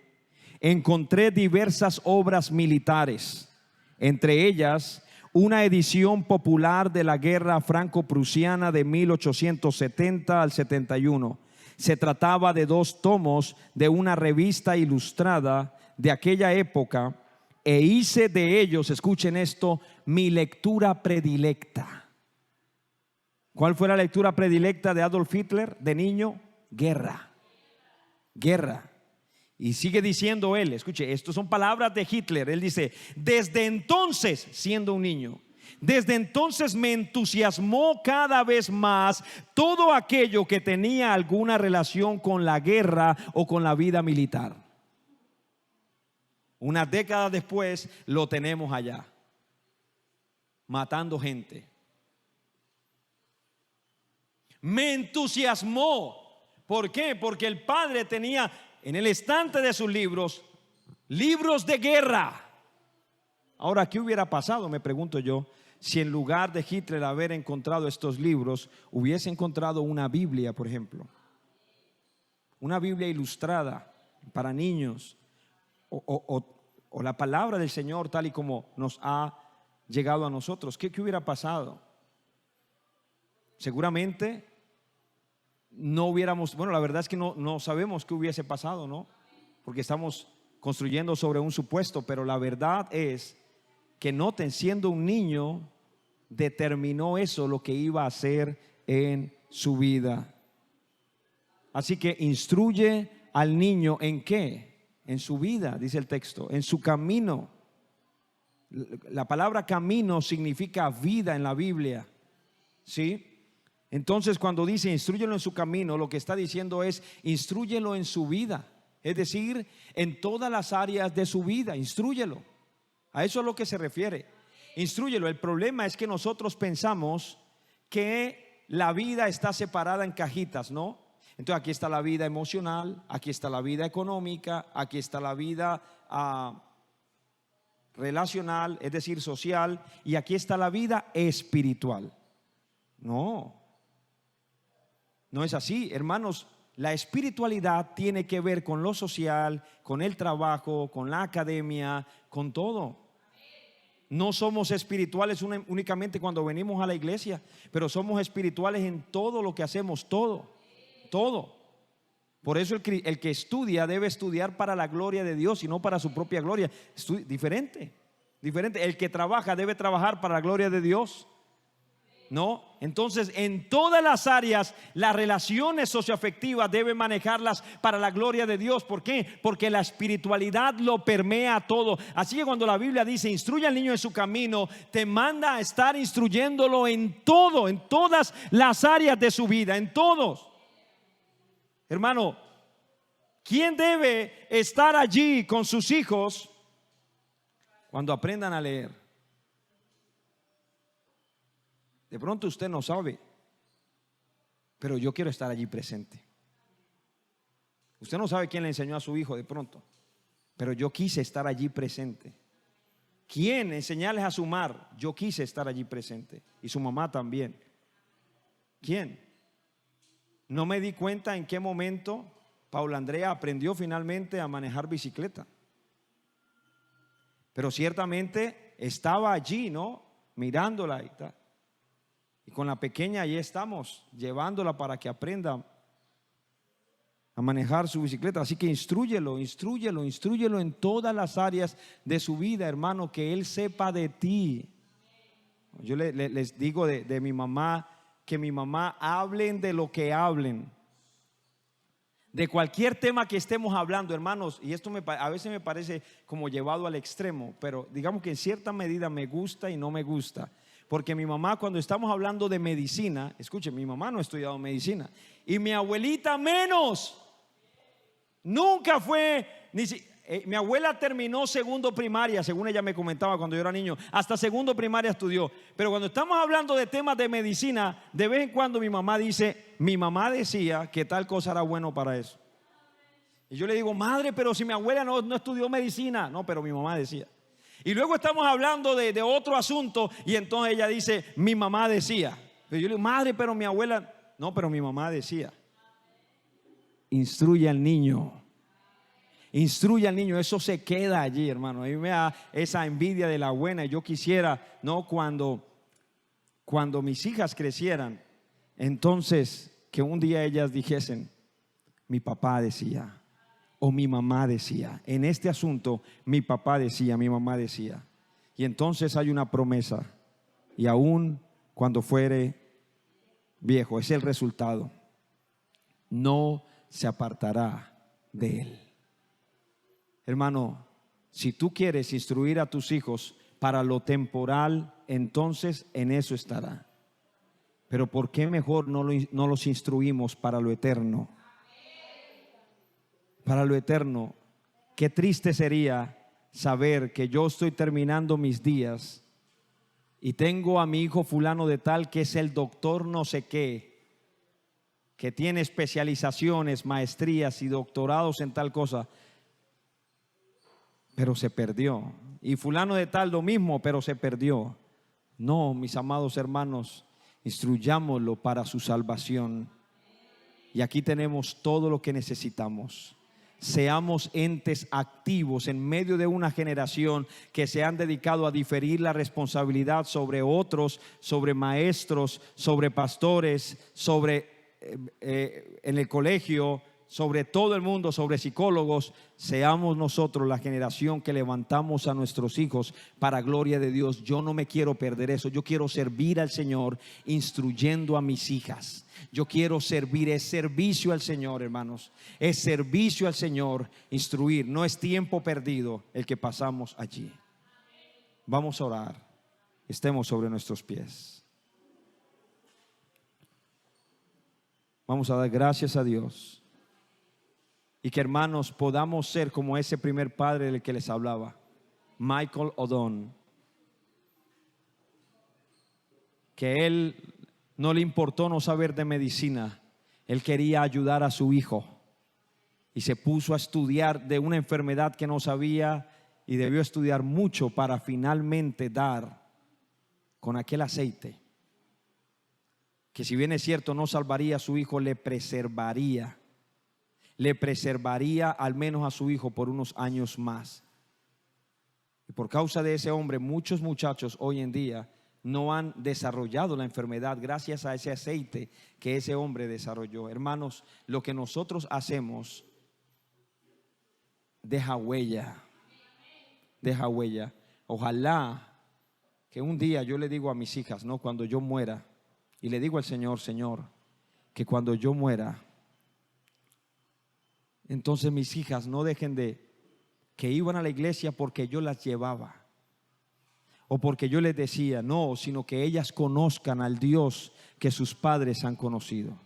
encontré diversas obras militares, entre ellas una edición popular de la guerra franco-prusiana de 1870 al 71. Se trataba de 2 tomos de una revista ilustrada de aquella época, e hice de ellos, escuchen esto, mi lectura predilecta. ¿Cuál fue la lectura predilecta de Adolf Hitler de niño? Guerra. Guerra. Y sigue diciendo él, escuche, estas son palabras de Hitler. Él dice: desde entonces, siendo un niño, desde entonces me entusiasmó cada vez más todo aquello que tenía alguna relación con la guerra o con la vida militar. Unas décadas después lo tenemos allá, matando gente. Me entusiasmó. ¿Por qué? Porque el padre tenía en el estante de sus libros, libros de guerra. Ahora, ¿qué hubiera pasado, me pregunto yo, si en lugar de Hitler haber encontrado estos libros, hubiese encontrado una Biblia, por ejemplo? Una Biblia ilustrada para niños, o la palabra del Señor tal y como nos ha llegado a nosotros. ¿Qué hubiera pasado? Seguramente no hubiéramos, bueno, la verdad es que no sabemos qué hubiese pasado, ¿no? Porque estamos construyendo sobre un supuesto, pero la verdad es que, noten, siendo un niño determinó eso lo que iba a hacer en su vida. Así que instruye al niño ¿en qué? En su vida, dice el texto, en su camino. La palabra camino significa vida en la Biblia, ¿sí? Entonces, cuando dice instrúyelo en su camino, lo que está diciendo es instrúyelo en su vida, es decir, en todas las áreas de su vida, instrúyelo. A eso es lo que se refiere. Instrúyelo. El problema es que nosotros pensamos que la vida está separada en cajitas, ¿no? Entonces aquí está la vida emocional, aquí está la vida económica, aquí está la vida relacional, es decir, social, y aquí está la vida espiritual. No es así, hermanos. La espiritualidad tiene que ver con lo social, con el trabajo, con la academia, con todo. No somos espirituales únicamente cuando venimos a la iglesia, pero somos espirituales en todo lo que hacemos, todo. Por eso el que estudia debe estudiar para la gloria de Dios y no para su propia gloria. Diferente. El que trabaja debe trabajar para la gloria de Dios. ¿No? Entonces, en todas las áreas, las relaciones socioafectivas deben manejarlas para la gloria de Dios. ¿Por qué? Porque la espiritualidad lo permea todo. Así que cuando la Biblia dice instruye al niño en su camino, te manda a estar instruyéndolo en todo, en todas las áreas de su vida, en todos. Hermano, ¿quién debe estar allí con sus hijos cuando aprendan a leer? De pronto usted no sabe, pero yo quiero estar allí presente. Usted no sabe quién le enseñó a su hijo de pronto, pero yo quise estar allí presente. ¿Quién enseñarles a sumar? Yo quise estar allí presente. Y su mamá también. ¿Quién? No me di cuenta en qué momento Paula Andrea aprendió finalmente a manejar bicicleta. Pero ciertamente estaba allí, ¿no? Mirándola y tal. Y con la pequeña ahí estamos, llevándola para que aprenda a manejar su bicicleta. Así que instrúyelo en todas las áreas de su vida, hermano, que él sepa de ti. Yo les digo de mi mamá, que mi mamá hablen de lo que hablen. De cualquier tema que estemos hablando, hermanos, y esto a veces me parece como llevado al extremo, pero digamos que en cierta medida me gusta y no me gusta. Porque mi mamá, cuando estamos hablando de medicina, escuche, mi mamá no ha estudiado medicina y mi abuelita menos. Nunca fue, mi abuela terminó segundo primaria, según ella me comentaba cuando yo era niño, hasta segundo primaria estudió. Pero cuando estamos hablando de temas de medicina, de vez en cuando mi mamá dice, mi mamá decía que tal cosa era bueno para eso. Y yo le digo, madre, pero si mi abuela no estudió medicina. No, pero mi mamá decía. Y luego estamos hablando de otro asunto y entonces ella dice, mi mamá decía. Pero yo le digo, madre, pero mi abuela. No, pero mi mamá decía. Instruye al niño. Eso se queda allí, hermano. A mí me da esa envidia de la buena. Y yo quisiera, ¿no? Cuando mis hijas crecieran, entonces que un día ellas dijesen, mi papá decía. O mi mamá decía, en este asunto mi papá decía, mi mamá decía. Y entonces hay una promesa. Y aún cuando fuere viejo, es el resultado. No se apartará de él. Hermano, si tú quieres instruir a tus hijos para lo temporal, entonces en eso estará. Pero ¿por qué mejor no los instruimos para lo eterno? Para lo eterno. Qué triste sería saber que yo estoy terminando mis días y tengo a mi hijo fulano de tal que es el doctor no sé qué, que tiene especializaciones, maestrías y doctorados en tal cosa, pero se perdió. Y fulano de tal lo mismo, pero se perdió. No, mis amados hermanos, instruyámoslo para su salvación. Y aquí tenemos todo lo que necesitamos. Seamos entes activos en medio de una generación que se han dedicado a diferir la responsabilidad sobre otros, sobre maestros, sobre pastores, sobre en el colegio, sobre todo el mundo, sobre psicólogos. Seamos nosotros la generación que levantamos a nuestros hijos para gloria de Dios. Yo no me quiero perder eso. Yo quiero servir al Señor instruyendo a mis hijas. Yo quiero servir, es servicio al Señor, hermanos. Es servicio al Señor instruir. No es tiempo perdido el que pasamos allí. Vamos a orar. Estemos sobre nuestros pies. Vamos a dar gracias a Dios. Y que, hermanos, podamos ser como ese primer padre del que les hablaba, Michael O'Donnell. Que él no le importó no saber de medicina. Él quería ayudar a su hijo y se puso a estudiar de una enfermedad que no sabía y debió estudiar mucho para finalmente dar con aquel aceite que, si bien es cierto no salvaría a su hijo, le preservaría al menos a su hijo por unos años más. Y por causa de ese hombre, muchos muchachos hoy en día no han desarrollado la enfermedad gracias a ese aceite que ese hombre desarrolló. Hermanos, lo que nosotros hacemos deja huella, deja huella. Ojalá que un día yo le digo a mis hijas, no, cuando yo muera, y le digo al Señor, Señor, que cuando yo muera, entonces mis hijas no dejen de que iban a la iglesia porque yo las llevaba o porque yo les decía, no, sino que ellas conozcan al Dios que sus padres han conocido.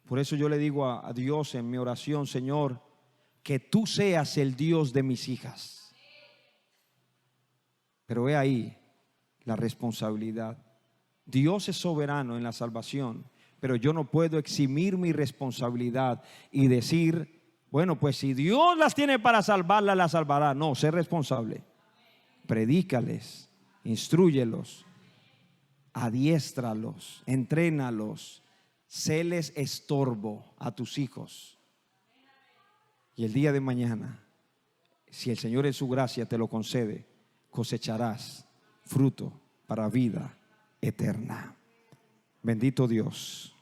Por eso yo le digo a Dios en mi oración, Señor, que tú seas el Dios de mis hijas. Pero he ahí la responsabilidad. Dios es soberano en la salvación, pero yo no puedo eximir mi responsabilidad y decir, bueno, pues si Dios las tiene para salvarlas, las salvará. No, sé responsable. Predícales, instrúyelos, adiéstralos, entrénalos, séles estorbo a tus hijos. Y el día de mañana, si el Señor en su gracia te lo concede, cosecharás fruto para vida eterna. Bendito Dios.